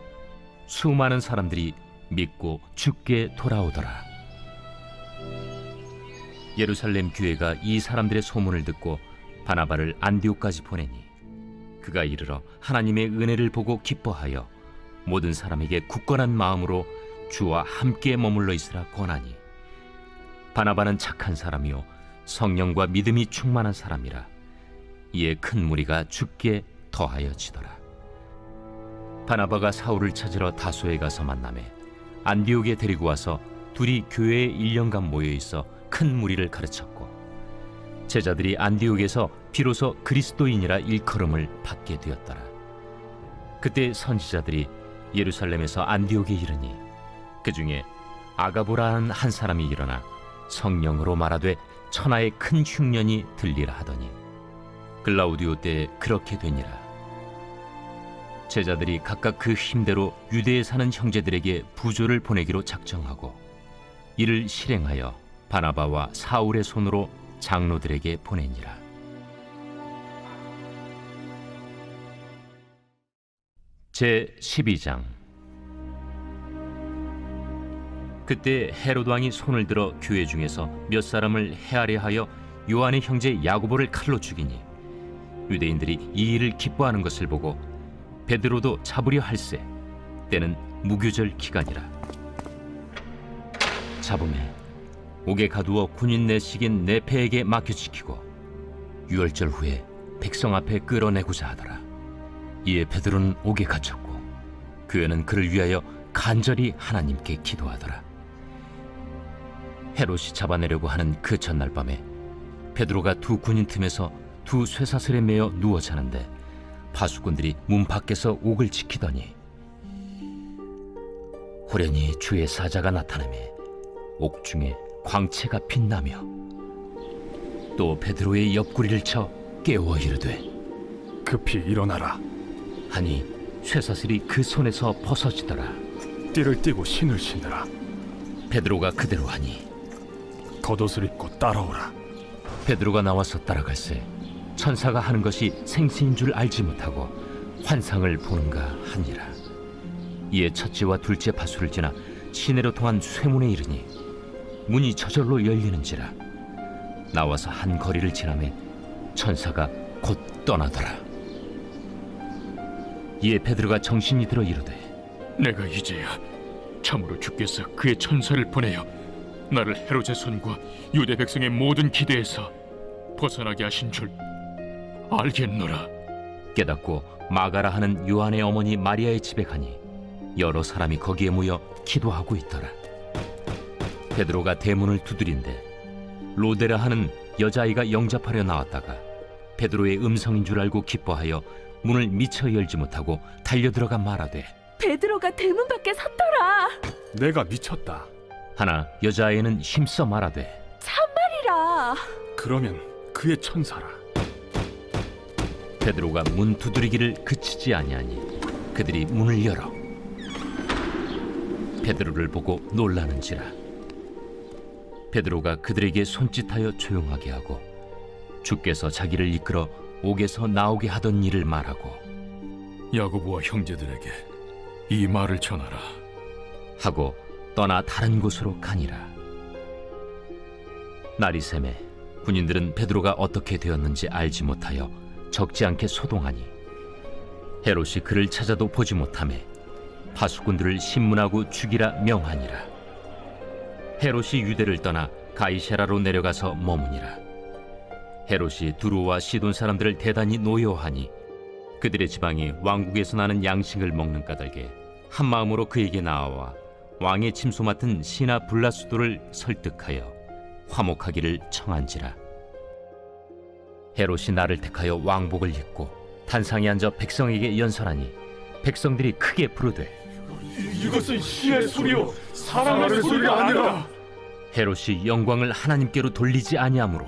수많은 사람들이 믿고 주께 돌아오더라. 예루살렘 교회가 이 사람들의 소문을 듣고 바나바를 안디옥까지 보내니 그가 이르러 하나님의 은혜를 보고 기뻐하여 모든 사람에게 굳건한 마음으로 주와 함께 머물러 있으라 권하니 바나바는 착한 사람이요 성령과 믿음이 충만한 사람이라. 이에 큰 무리가 주께 더하여지더라. 바나바가 사울을 찾으러 다소에 가서 만나매 안디옥에 데리고 와서 둘이 교회에 1년간 모여 있어 큰 무리를 가르쳤고 제자들이 안디옥에서 비로소 그리스도인이라 일컬음을 받게 되었더라. 그때 선지자들이 예루살렘에서 안디옥에 이르니 그 중에 아가보라는 한 사람이 일어나 성령으로 말하되 천하의 큰 흉년이 들리라 하더니 글라우디오 때에 그렇게 되니라. 제자들이 각각 그 힘대로 유대에 사는 형제들에게 부조를 보내기로 작정하고 이를 실행하여 바나바와 사울의 손으로 장로들에게 보내니라. 제 12장. 그때 헤롯 왕이 손을 들어 교회 중에서 몇 사람을 해하려 하여 요한의 형제 야고보를 칼로 죽이니 유대인들이 이 일을 기뻐하는 것을 보고 베드로도 잡으려 할세 때는 무교절 기간이라. 잡음에 옥에 가두어 군인 내식인 네페에게 맡겨지키고 유월절 후에 백성 앞에 끌어내고자 하더라. 이에 베드로는 옥에 갇혔고 교회는 그를 위하여 간절히 하나님께 기도하더라. 헤롯이 잡아내려고 하는 그 전날 밤에 베드로가 두 군인 틈에서 두 쇠사슬에 매어 누워 자는데 파수꾼들이 문 밖에서 옥을 지키더니 호련히 주의 사자가 나타나매 옥중에 광채가 빛나며 또 베드로의 옆구리를 쳐 깨워 이르되 급히 일어나라 하니 쇠사슬이 그 손에서 벗어지더라. 띠를 띠고 신을 신으라. 베드로가 그대로 하니 겉옷을 입고 따라오라. 베드로가 나와서 따라갈새 천사가 하는 것이 생시인 줄 알지 못하고 환상을 보는가 하니라. 이에 첫째와 둘째 파수를 지나 시내로 통한 쇠문에 이르니 문이 저절로 열리는지라. 나와서 한 거리를 지나매 천사가 곧 떠나더라. 이에 베드로가 정신이 들어 이르되 내가 이제야 참으로 주께서 그의 천사를 보내어 나를 헤롯의 손과 유대 백성의 모든 기대에서 벗어나게 하신 줄 알겠노라. 깨닫고 마가라 하는 요한의 어머니 마리아의 집에 가니 여러 사람이 거기에 모여 기도하고 있더라. 베드로가 대문을 두드린데 로데라 하는 여자아이가 영접하려 나왔다가 베드로의 음성인 줄 알고 기뻐하여 문을 미처 열지 못하고 달려들어가 말하되 베드로가 대문 밖에 섰더라. 내가 미쳤다. 하나 여자아이는 힘써 말하되 참말이라. 그러면 그의 천사라. 베드로가 문 두드리기를 그치지 아니하니 그들이 문을 열어 베드로를 보고 놀라는지라. 베드로가 그들에게 손짓하여 조용하게 하고 주께서 자기를 이끌어 옥에서 나오게 하던 일을 말하고 야고보와 형제들에게 이 말을 전하라 하고 떠나 다른 곳으로 가니라. 날이 새매 군인들은 베드로가 어떻게 되었는지 알지 못하여 적지 않게 소동하니 헤롯이 그를 찾아도 보지 못하매 파수꾼들을 신문하고 죽이라 명하니라. 헤롯이 유대를 떠나 가이사라로 내려가서 머무니라. 헤롯이 두로와 시돈 사람들을 대단히 노여하니 그들의 지방이 왕국에서 나는 양식을 먹는 까닭에 한 마음으로 그에게 나아와 왕의 침소 맡은 시나 블라수도를 설득하여 화목하기를 청한지라. 헤롯이 나를 택하여 왕복을 입고 단상에 앉아 백성에게 연설하니 백성들이 크게 부르되 이것은 시의 소리요 사람의 소리가 아니라. 헤롯이 영광을 하나님께로 돌리지 아니하므로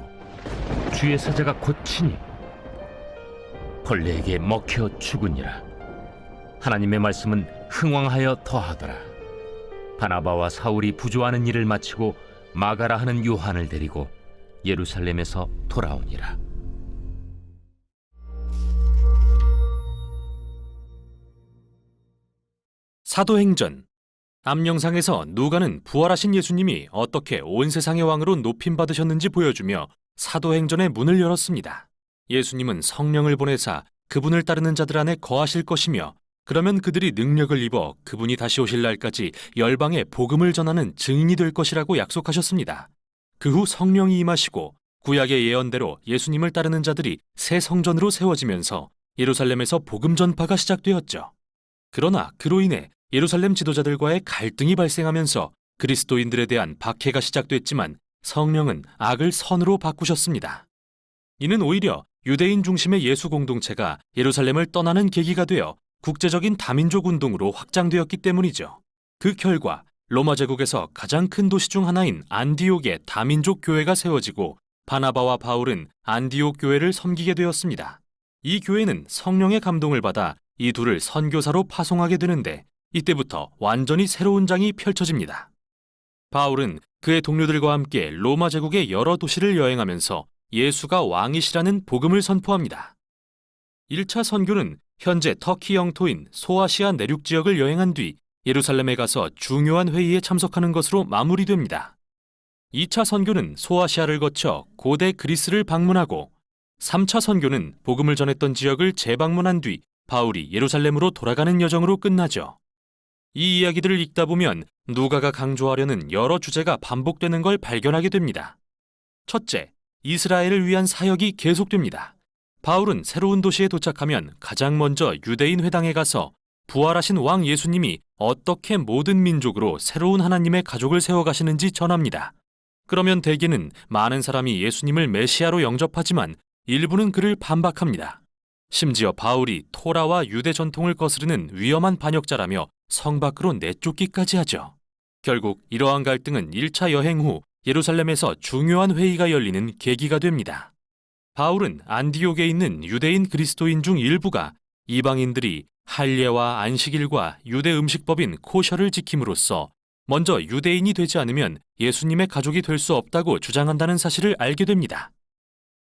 주의 사자가 곧 치니 벌레에게 먹혀 죽으니라. 하나님의 말씀은 흥왕하여 더하더라. 바나바와 사울이 부조하는 일을 마치고 마가라 하는 요한을 데리고 예루살렘에서 돌아오니라. 사도행전. 앞영상에서 누가는 부활하신 예수님이 어떻게 온 세상의 왕으로 높임받으셨는지 보여주며 사도행전의 문을 열었습니다. 예수님은 성령을 보내사 그분을 따르는 자들 안에 거하실 것이며 그러면 그들이 능력을 입어 그분이 다시 오실 날까지 열방에 복음을 전하는 증인이 될 것이라고 약속하셨습니다. 그 후 성령이 임하시고 구약의 예언대로 예수님을 따르는 자들이 새 성전으로 세워지면서 예루살렘에서 복음 전파가 시작되었죠. 그러나 그로 인해 예루살렘 지도자들과의 갈등이 발생하면서 그리스도인들에 대한 박해가 시작됐지만 성령은 악을 선으로 바꾸셨습니다. 이는 오히려 유대인 중심의 예수 공동체가 예루살렘을 떠나는 계기가 되어 국제적인 다민족 운동으로 확장되었기 때문이죠. 그 결과 로마 제국에서 가장 큰 도시 중 하나인 안디옥에 다민족 교회가 세워지고 바나바와 바울은 안디옥 교회를 섬기게 되었습니다. 이 교회는 성령의 감동을 받아 이 둘을 선교사로 파송하게 되는데 이때부터 완전히 새로운 장이 펼쳐집니다. 바울은 그의 동료들과 함께 로마 제국의 여러 도시를 여행하면서 예수가 왕이시라는 복음을 선포합니다. 1차 선교는 현재 터키 영토인 소아시아 내륙 지역을 여행한 뒤 예루살렘에 가서 중요한 회의에 참석하는 것으로 마무리됩니다. 2차 선교는 소아시아를 거쳐 고대 그리스를 방문하고 3차 선교는 복음을 전했던 지역을 재방문한 뒤 바울이 예루살렘으로 돌아가는 여정으로 끝나죠. 이 이야기들을 읽다 보면 누가가 강조하려는 여러 주제가 반복되는 걸 발견하게 됩니다. 첫째, 이스라엘을 위한 사역이 계속됩니다. 바울은 새로운 도시에 도착하면 가장 먼저 유대인 회당에 가서 부활하신 왕 예수님이 어떻게 모든 민족으로 새로운 하나님의 가족을 세워가시는지 전합니다. 그러면 대개는 많은 사람이 예수님을 메시아로 영접하지만 일부는 그를 반박합니다. 심지어 바울이 토라와 유대 전통을 거스르는 위험한 반역자라며 성 밖으로 내쫓기까지 하죠. 결국 이러한 갈등은 1차 여행 후 예루살렘에서 중요한 회의가 열리는 계기가 됩니다. 바울은 안디옥에 있는 유대인 그리스도인 중 일부가 이방인들이 할례와 안식일과 유대 음식법인 코셔를 지킴으로써 먼저 유대인이 되지 않으면 예수님의 가족이 될 수 없다고 주장한다는 사실을 알게 됩니다.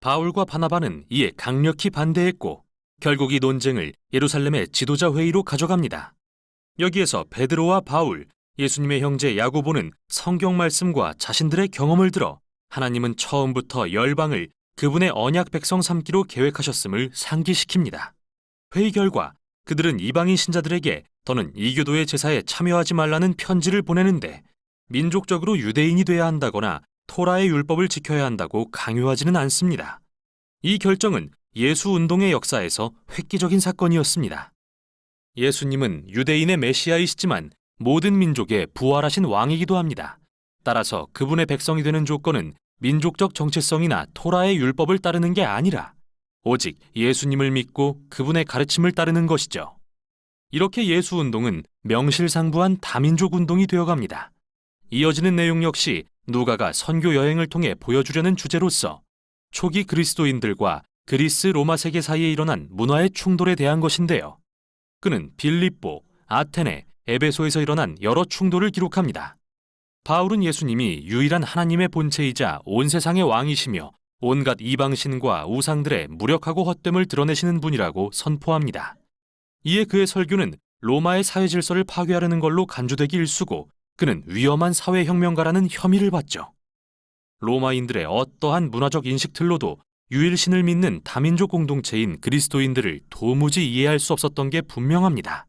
바울과 바나바는 이에 강력히 반대했고 결국 이 논쟁을 예루살렘의 지도자 회의로 가져갑니다. 여기에서 베드로와 바울, 예수님의 형제 야고보는 성경 말씀과 자신들의 경험을 들어 하나님은 처음부터 열방을 그분의 언약 백성 삼기로 계획하셨음을 상기시킵니다. 회의 결과 그들은 이방인 신자들에게 더는 이교도의 제사에 참여하지 말라는 편지를 보내는데 민족적으로 유대인이 돼야 한다거나 토라의 율법을 지켜야 한다고 강요하지는 않습니다. 이 결정은 예수 운동의 역사에서 획기적인 사건이었습니다. 예수님은 유대인의 메시아이시지만 모든 민족의 부활하신 왕이기도 합니다. 따라서 그분의 백성이 되는 조건은 민족적 정체성이나 토라의 율법을 따르는 게 아니라 오직 예수님을 믿고 그분의 가르침을 따르는 것이죠. 이렇게 예수 운동은 명실상부한 다민족 운동이 되어갑니다. 이어지는 내용 역시 누가가 선교 여행을 통해 보여주려는 주제로서 초기 그리스도인들과 그리스 로마 세계 사이에 일어난 문화의 충돌에 대한 것인데요. 그는 빌립보, 아테네, 에베소에서 일어난 여러 충돌을 기록합니다. 바울은 예수님이 유일한 하나님의 본체이자 온 세상의 왕이시며 온갖 이방신과 우상들의 무력하고 헛됨을 드러내시는 분이라고 선포합니다. 이에 그의 설교는 로마의 사회 질서를 파괴하려는 걸로 간주되기 일쑤고 그는 위험한 사회혁명가라는 혐의를 받죠. 로마인들의 어떠한 문화적 인식틀로도 유일신을 믿는 다민족 공동체인 그리스도인들을 도무지 이해할 수 없었던 게 분명합니다.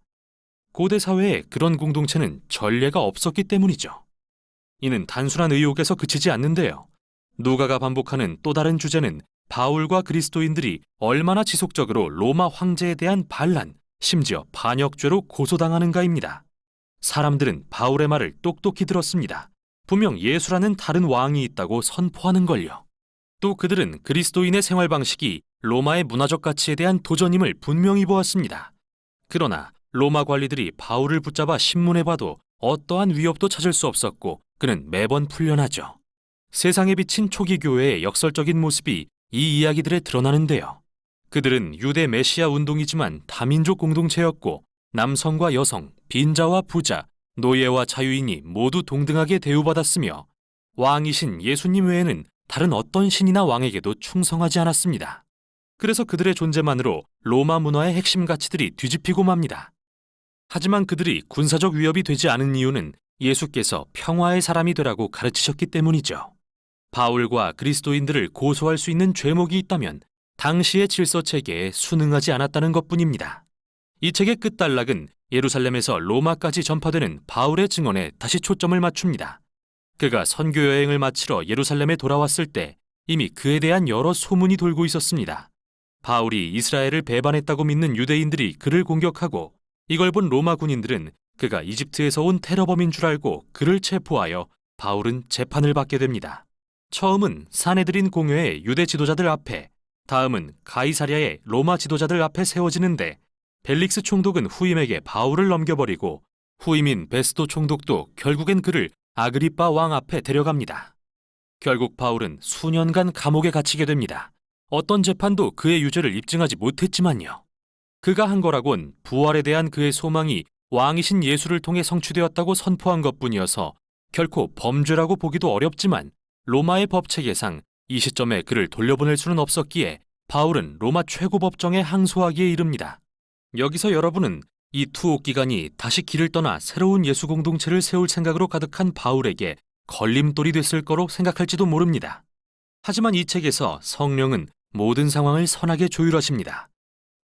고대 사회에 그런 공동체는 전례가 없었기 때문이죠. 이는 단순한 의혹에서 그치지 않는데요. 누가가 반복하는 또 다른 주제는 바울과 그리스도인들이 얼마나 지속적으로 로마 황제에 대한 반란, 심지어 반역죄로 고소당하는가입니다. 사람들은 바울의 말을 똑똑히 들었습니다. 분명 예수라는 다른 왕이 있다고 선포하는걸요. 또 그들은 그리스도인의 생활 방식이 로마의 문화적 가치에 대한 도전임을 분명히 보았습니다. 그러나 로마 관리들이 바울을 붙잡아 신문해봐도 어떠한 위협도 찾을 수 없었고 그는 매번 풀려나죠. 세상에 비친 초기 교회의 역설적인 모습이 이 이야기들에 드러나는데요. 그들은 유대 메시아 운동이지만 다민족 공동체였고 남성과 여성, 빈자와 부자, 노예와 자유인이 모두 동등하게 대우받았으며 왕이신 예수님 외에는 다른 어떤 신이나 왕에게도 충성하지 않았습니다. 그래서 그들의 존재만으로 로마 문화의 핵심 가치들이 뒤집히고 맙니다. 하지만 그들이 군사적 위협이 되지 않은 이유는 예수께서 평화의 사람이 되라고 가르치셨기 때문이죠. 바울과 그리스도인들을 고소할 수 있는 죄목이 있다면 당시의 질서 체계에 순응하지 않았다는 것뿐입니다. 이 책의 끝단락은 예루살렘에서 로마까지 전파되는 바울의 증언에 다시 초점을 맞춥니다. 그가 선교 여행을 마치러 예루살렘에 돌아왔을 때 이미 그에 대한 여러 소문이 돌고 있었습니다. 바울이 이스라엘을 배반했다고 믿는 유대인들이 그를 공격하고 이걸 본 로마 군인들은 그가 이집트에서 온 테러범인 줄 알고 그를 체포하여 바울은 재판을 받게 됩니다. 처음은 사내들인 공회의 유대 지도자들 앞에, 다음은 가이사랴의 로마 지도자들 앞에 세워지는데 벨릭스 총독은 후임에게 바울을 넘겨버리고 후임인 베스도 총독도 결국엔 그를 아그리빠 왕 앞에 데려갑니다. 결국 바울은 수년간 감옥에 갇히게 됩니다. 어떤 재판도 그의 유죄를 입증하지 못했지만요. 그가 한 거라곤 부활에 대한 그의 소망이 왕이신 예수를 통해 성취되었다고 선포한 것뿐이어서 결코 범죄라고 보기도 어렵지만 로마의 법체계상 이 시점에 그를 돌려보낼 수는 없었기에 바울은 로마 최고법정에 항소하기에 이릅니다. 여기서 여러분은 이 투옥 기간이 다시 길을 떠나 새로운 예수 공동체를 세울 생각으로 가득한 바울에게 걸림돌이 됐을 거로 생각할지도 모릅니다. 하지만 이 책에서 성령은 모든 상황을 선하게 조율하십니다.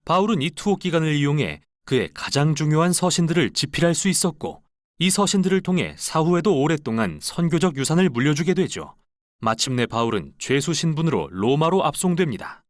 바울은 이 투옥 기간을 이용해 그의 가장 중요한 서신들을 집필할 수 있었고 이 서신들을 통해 사후에도 오랫동안 선교적 유산을 물려주게 되죠. 마침내 바울은 죄수 신분으로 로마로 압송됩니다.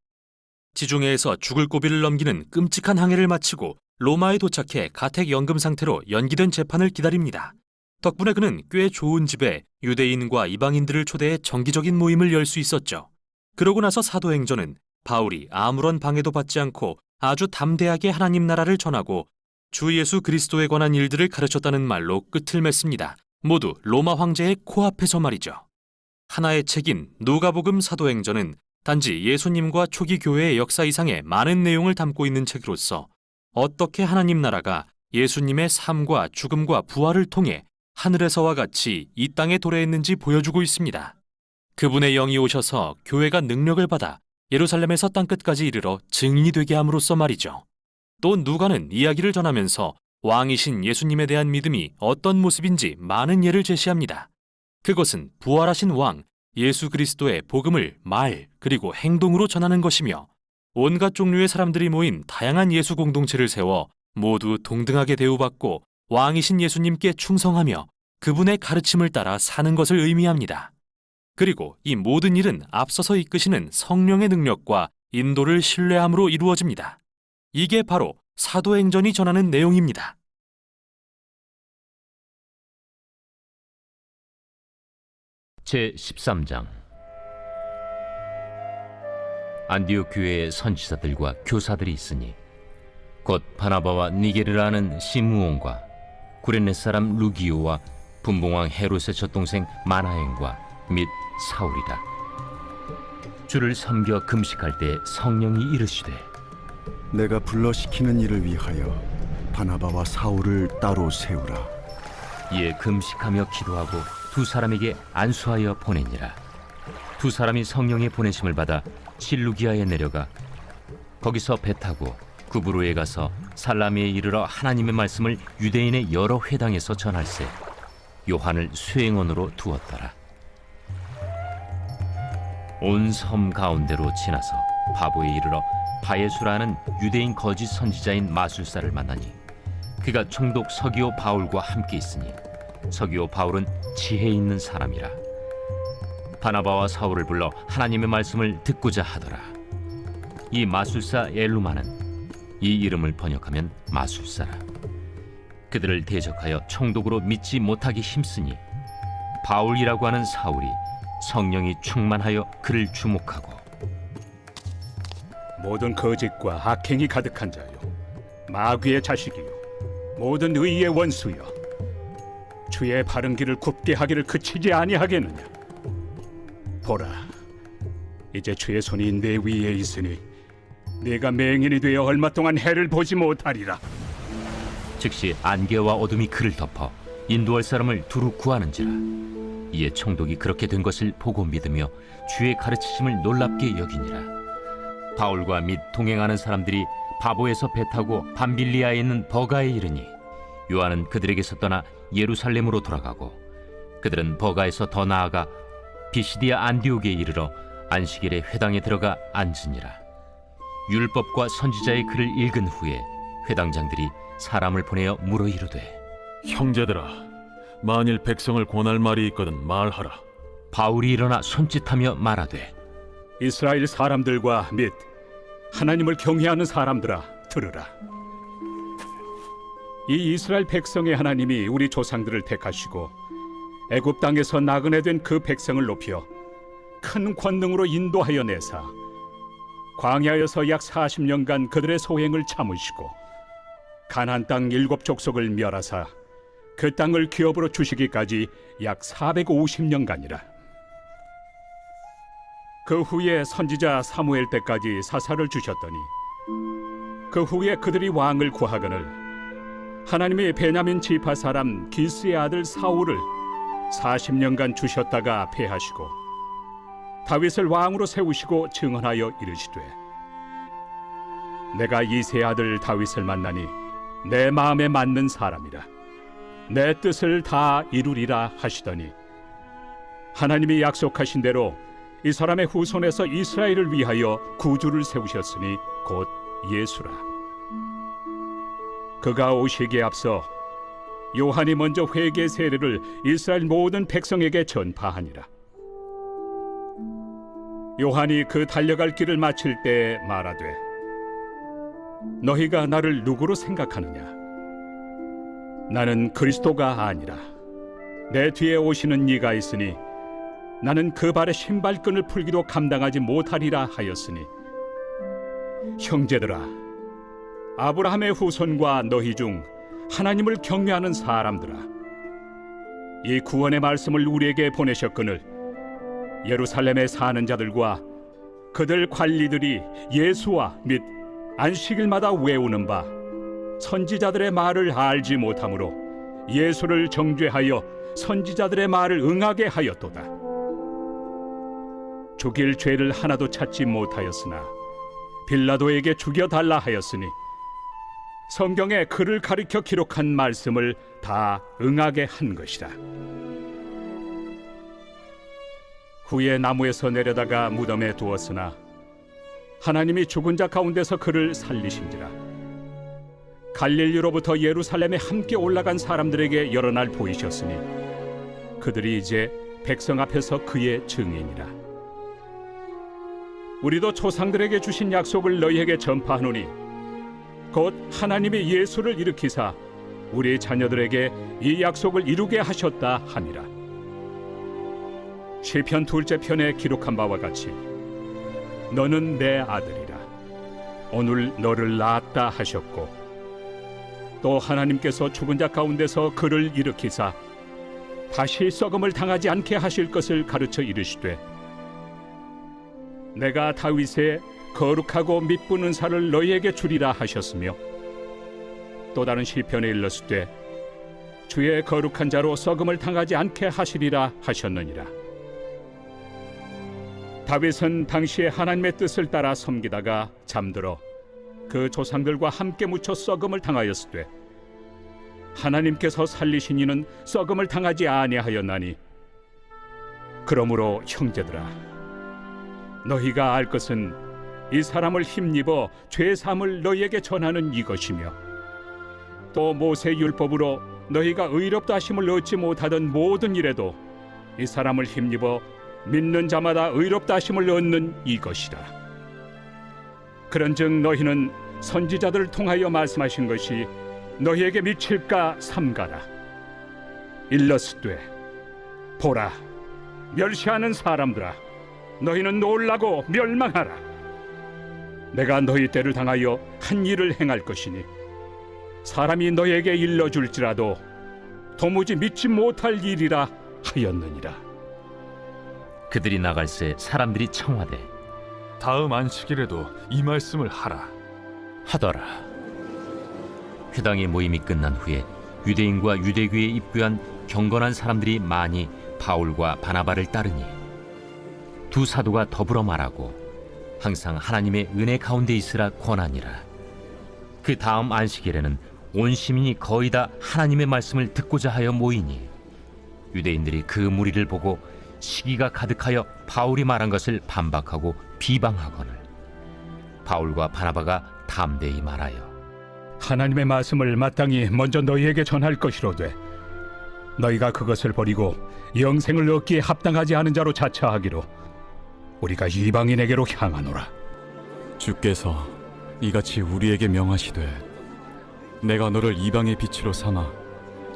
지중해에서 죽을 고비를 넘기는 끔찍한 항해를 마치고 로마에 도착해 가택 연금 상태로 연기된 재판을 기다립니다. 덕분에 그는 꽤 좋은 집에 유대인과 이방인들을 초대해 정기적인 모임을 열 수 있었죠. 그러고 나서 사도행전은 바울이 아무런 방해도 받지 않고 아주 담대하게 하나님 나라를 전하고 주 예수 그리스도에 관한 일들을 가르쳤다는 말로 끝을 맺습니다. 모두 로마 황제의 코앞에서 말이죠. 하나의 책인 누가복음 사도행전은 단지 예수님과 초기 교회의 역사 이상의 많은 내용을 담고 있는 책으로서 어떻게 하나님 나라가 예수님의 삶과 죽음과 부활을 통해 하늘에서와 같이 이 땅에 도래했는지 보여주고 있습니다. 그분의 영이 오셔서 교회가 능력을 받아 예루살렘에서 땅끝까지 이르러 증인이 되게 함으로써 말이죠. 또 누가는 이야기를 전하면서 왕이신 예수님에 대한 믿음이 어떤 모습인지 많은 예를 제시합니다. 그것은 부활하신 왕 예수 그리스도의 복음을 말 그리고 행동으로 전하는 것이며 온갖 종류의 사람들이 모인 다양한 예수 공동체를 세워 모두 동등하게 대우받고 왕이신 예수님께 충성하며 그분의 가르침을 따라 사는 것을 의미합니다. 그리고 이 모든 일은 앞서서 이끄시는 성령의 능력과 인도를 신뢰함으로 이루어집니다. 이게 바로 사도행전이 전하는 내용입니다. 제13장 안디옥 교회에 선지자들과 교사들이 있으니 곧 바나바와 니게르라는 시므온과 구레네 사람 루기오와 분봉왕 헤롯의 젖동생 마나엔과 및 사울이라. 주를 섬겨 금식할 때 성령이 이르시되 내가 불러시키는 일을 위하여 바나바와 사울을 따로 세우라. 이에 금식하며 기도하고 두 사람에게 안수하여 보내니라. 두 사람이 성령의 보내심을 받아 실루기아에 내려가 거기서 배 타고 구브로에 가서 살라미에 이르러 하나님의 말씀을 유대인의 여러 회당에서 전할세 요한을 수행원으로 두었더라. 온 섬 가운데로 지나서 바보에 이르러 바예수라는 유대인 거짓 선지자인 마술사를 만나니 그가 총독 서기오 바울과 함께 있으니 서기오 바울은 지혜 있는 사람이라. 바나바와 사울을 불러 하나님의 말씀을 듣고자 하더라. 이 마술사 엘루마는 이 이름을 번역하면 마술사라. 그들을 대적하여 총독으로 믿지 못하기 힘쓰니 바울이라고 하는 사울이 성령이 충만하여 그를 주목하고 모든 거짓과 악행이 가득한 자요 마귀의 자식이요 모든 의의 원수여 주의 바른 길을 굽게 하기를 그치지 아니하겠느냐. 보라, 이제 주의 손이 내 위에 있으니 네가 맹인이 되어 얼마 동안 해를 보지 못하리라. 즉시 안개와 어둠이 그를 덮어 인도할 사람을 두루 구하는지라. 이에 총독이 그렇게 된 것을 보고 믿으며 주의 가르치심을 놀랍게 여기니라. 바울과 및 동행하는 사람들이 바보에서 배 타고 밤빌리아에 있는 버가에 이르니 요한은 그들에게서 떠나 예루살렘으로 돌아가고 그들은 버가에서 더 나아가 비시디아 안디옥에 이르러 안식일에 회당에 들어가 앉으니라. 율법과 선지자의 글을 읽은 후에 회당장들이 사람을 보내어 물어 이르되 형제들아, 만일 백성을 권할 말이 있거든 말하라. 바울이 일어나 손짓하며 말하되 이스라엘 사람들과 및 하나님을 경외하는 사람들아 들으라. 이 이스라엘 백성의 하나님이 우리 조상들을 택하시고 애굽 땅에서 나그네 된 그 백성을 높여 큰 권능으로 인도하여 내사 광야에서 약 40년간 그들의 소행을 참으시고 가나안 땅 7족속을 멸하사 그 땅을 기업으로 주시기까지 약 450년간이라. 그 후에 선지자 사무엘 때까지 사사를 주셨더니 그 후에 그들이 왕을 구하거늘 하나님이 베냐민 지파 사람 기스의 아들 사울을 40년간 주셨다가 패하시고 다윗을 왕으로 세우시고 증언하여 이르시되 내가 이새의 아들 다윗을 만나니 내 마음에 맞는 사람이라 내 뜻을 다 이루리라 하시더니 하나님이 약속하신 대로 이 사람의 후손에서 이스라엘을 위하여 구주를 세우셨으니 곧 예수라. 그가 오시기에 앞서 요한이 먼저 회개 세례를 이스라엘 모든 백성에게 전파하니라. 요한이 그 달려갈 길을 마칠 때 말하되 너희가 나를 누구로 생각하느냐? 나는 그리스도가 아니라 내 뒤에 오시는 이가 있으니 나는 그 발의 신발끈을 풀기도 감당하지 못하리라 하였으니 형제들아, 아브라함의 후손과 너희 중 하나님을 경외하는 사람들아, 이 구원의 말씀을 우리에게 보내셨거늘 예루살렘에 사는 자들과 그들 관리들이 예수와 및 안식일마다 외우는 바 선지자들의 말을 알지 못하므로 예수를 정죄하여 선지자들의 말을 응하게 하였도다. 죽일 죄를 하나도 찾지 못하였으나 빌라도에게 죽여달라 하였으니 성경에 그를 가리켜 기록한 말씀을 다 응하게 한 것이라. 후에 나무에서 내려다가 무덤에 두었으나 하나님이 죽은 자 가운데서 그를 살리신지라. 갈릴리로부터 예루살렘에 함께 올라간 사람들에게 여러 날 보이셨으니 그들이 이제 백성 앞에서 그의 증인이라. 우리도 조상들에게 주신 약속을 너희에게 전파하노니 곧 하나님이 예수를 일으키사 우리 자녀들에게 이 약속을 이루게 하셨다 함이라. 시편 2째 편에 기록한 바와 같이 너는 내 아들이라 오늘 너를 낳았다 하셨고, 또 하나님께서 죽은 자 가운데서 그를 일으키사 다시 썩음을 당하지 않게 하실 것을 가르쳐 이르시되 내가 다윗의 거룩하고 미쁜 은사를 너희에게 주리라 하셨으며, 또 다른 시편에 일렀으되 주의 거룩한 자로 썩음을 당하지 않게 하시리라 하셨느니라. 다윗은 당시에 하나님의 뜻을 따라 섬기다가 잠들어 그 조상들과 함께 묻혀 썩음을 당하였으되 하나님께서 살리신 이는 썩음을 당하지 아니하였나니, 그러므로 형제들아 너희가 알 것은 이 사람을 힘입어 죄 사함을 너희에게 전하는 이것이며, 또 모세 율법으로 너희가 의롭다 하심을 얻지 못하던 모든 일에도 이 사람을 힘입어 믿는 자마다 의롭다 하심을 얻는 이것이라. 그런즉 너희는 선지자들을 통하여 말씀하신 것이 너희에게 미칠까 삼가라. 일렀으되 보라, 멸시하는 사람들아 너희는 놀라고 멸망하라. 내가 너희 때를 당하여 한 일을 행할 것이니 사람이 너희에게 일러줄지라도 도무지 믿지 못할 일이라 하였느니라. 그들이 나갈새 사람들이 청하되 다음 안식일에도 이 말씀을 하라 하더라. 회당의 모임이 끝난 후에 유대인과 유대교에 입교한 경건한 사람들이 많이 바울과 바나바를 따르니 두 사도가 더불어 말하고 항상 하나님의 은혜 가운데 있으라 권하니라. 그 다음 안식일에는 온 시민이 거의 다 하나님의 말씀을 듣고자 하여 모이니 유대인들이 그 무리를 보고 시기가 가득하여 바울이 말한 것을 반박하고 비방하거늘 바울과 바나바가 담대히 말하여 하나님의 말씀을 마땅히 먼저 너희에게 전할 것이로되 너희가 그것을 버리고 영생을 얻기에 합당하지 않은 자로 자처하기로 우리가 이방인에게로 향하노라. 주께서 이같이 우리에게 명하시되 내가 너를 이방의 빛으로 삼아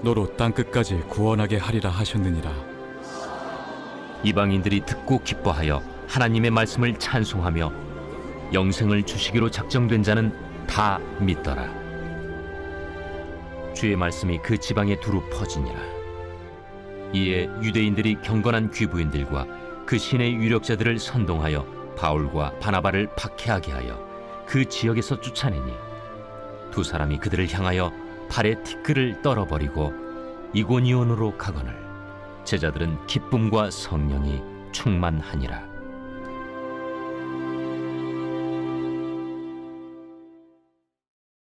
너로 땅끝까지 구원하게 하리라 하셨느니라. 이방인들이 듣고 기뻐하여 하나님의 말씀을 찬송하며 영생을 주시기로 작정된 자는 다 믿더라. 주의 말씀이 그 지방에 두루 퍼지니라. 이에 유대인들이 경건한 귀부인들과 그 신의 유력자들을 선동하여 바울과 바나바를 박해하게 하여 그 지역에서 쫓아내니 두 사람이 그들을 향하여 발에 티끌을 떨어버리고 이고니온으로 가거늘 제자들은 기쁨과 성령이 충만하니라.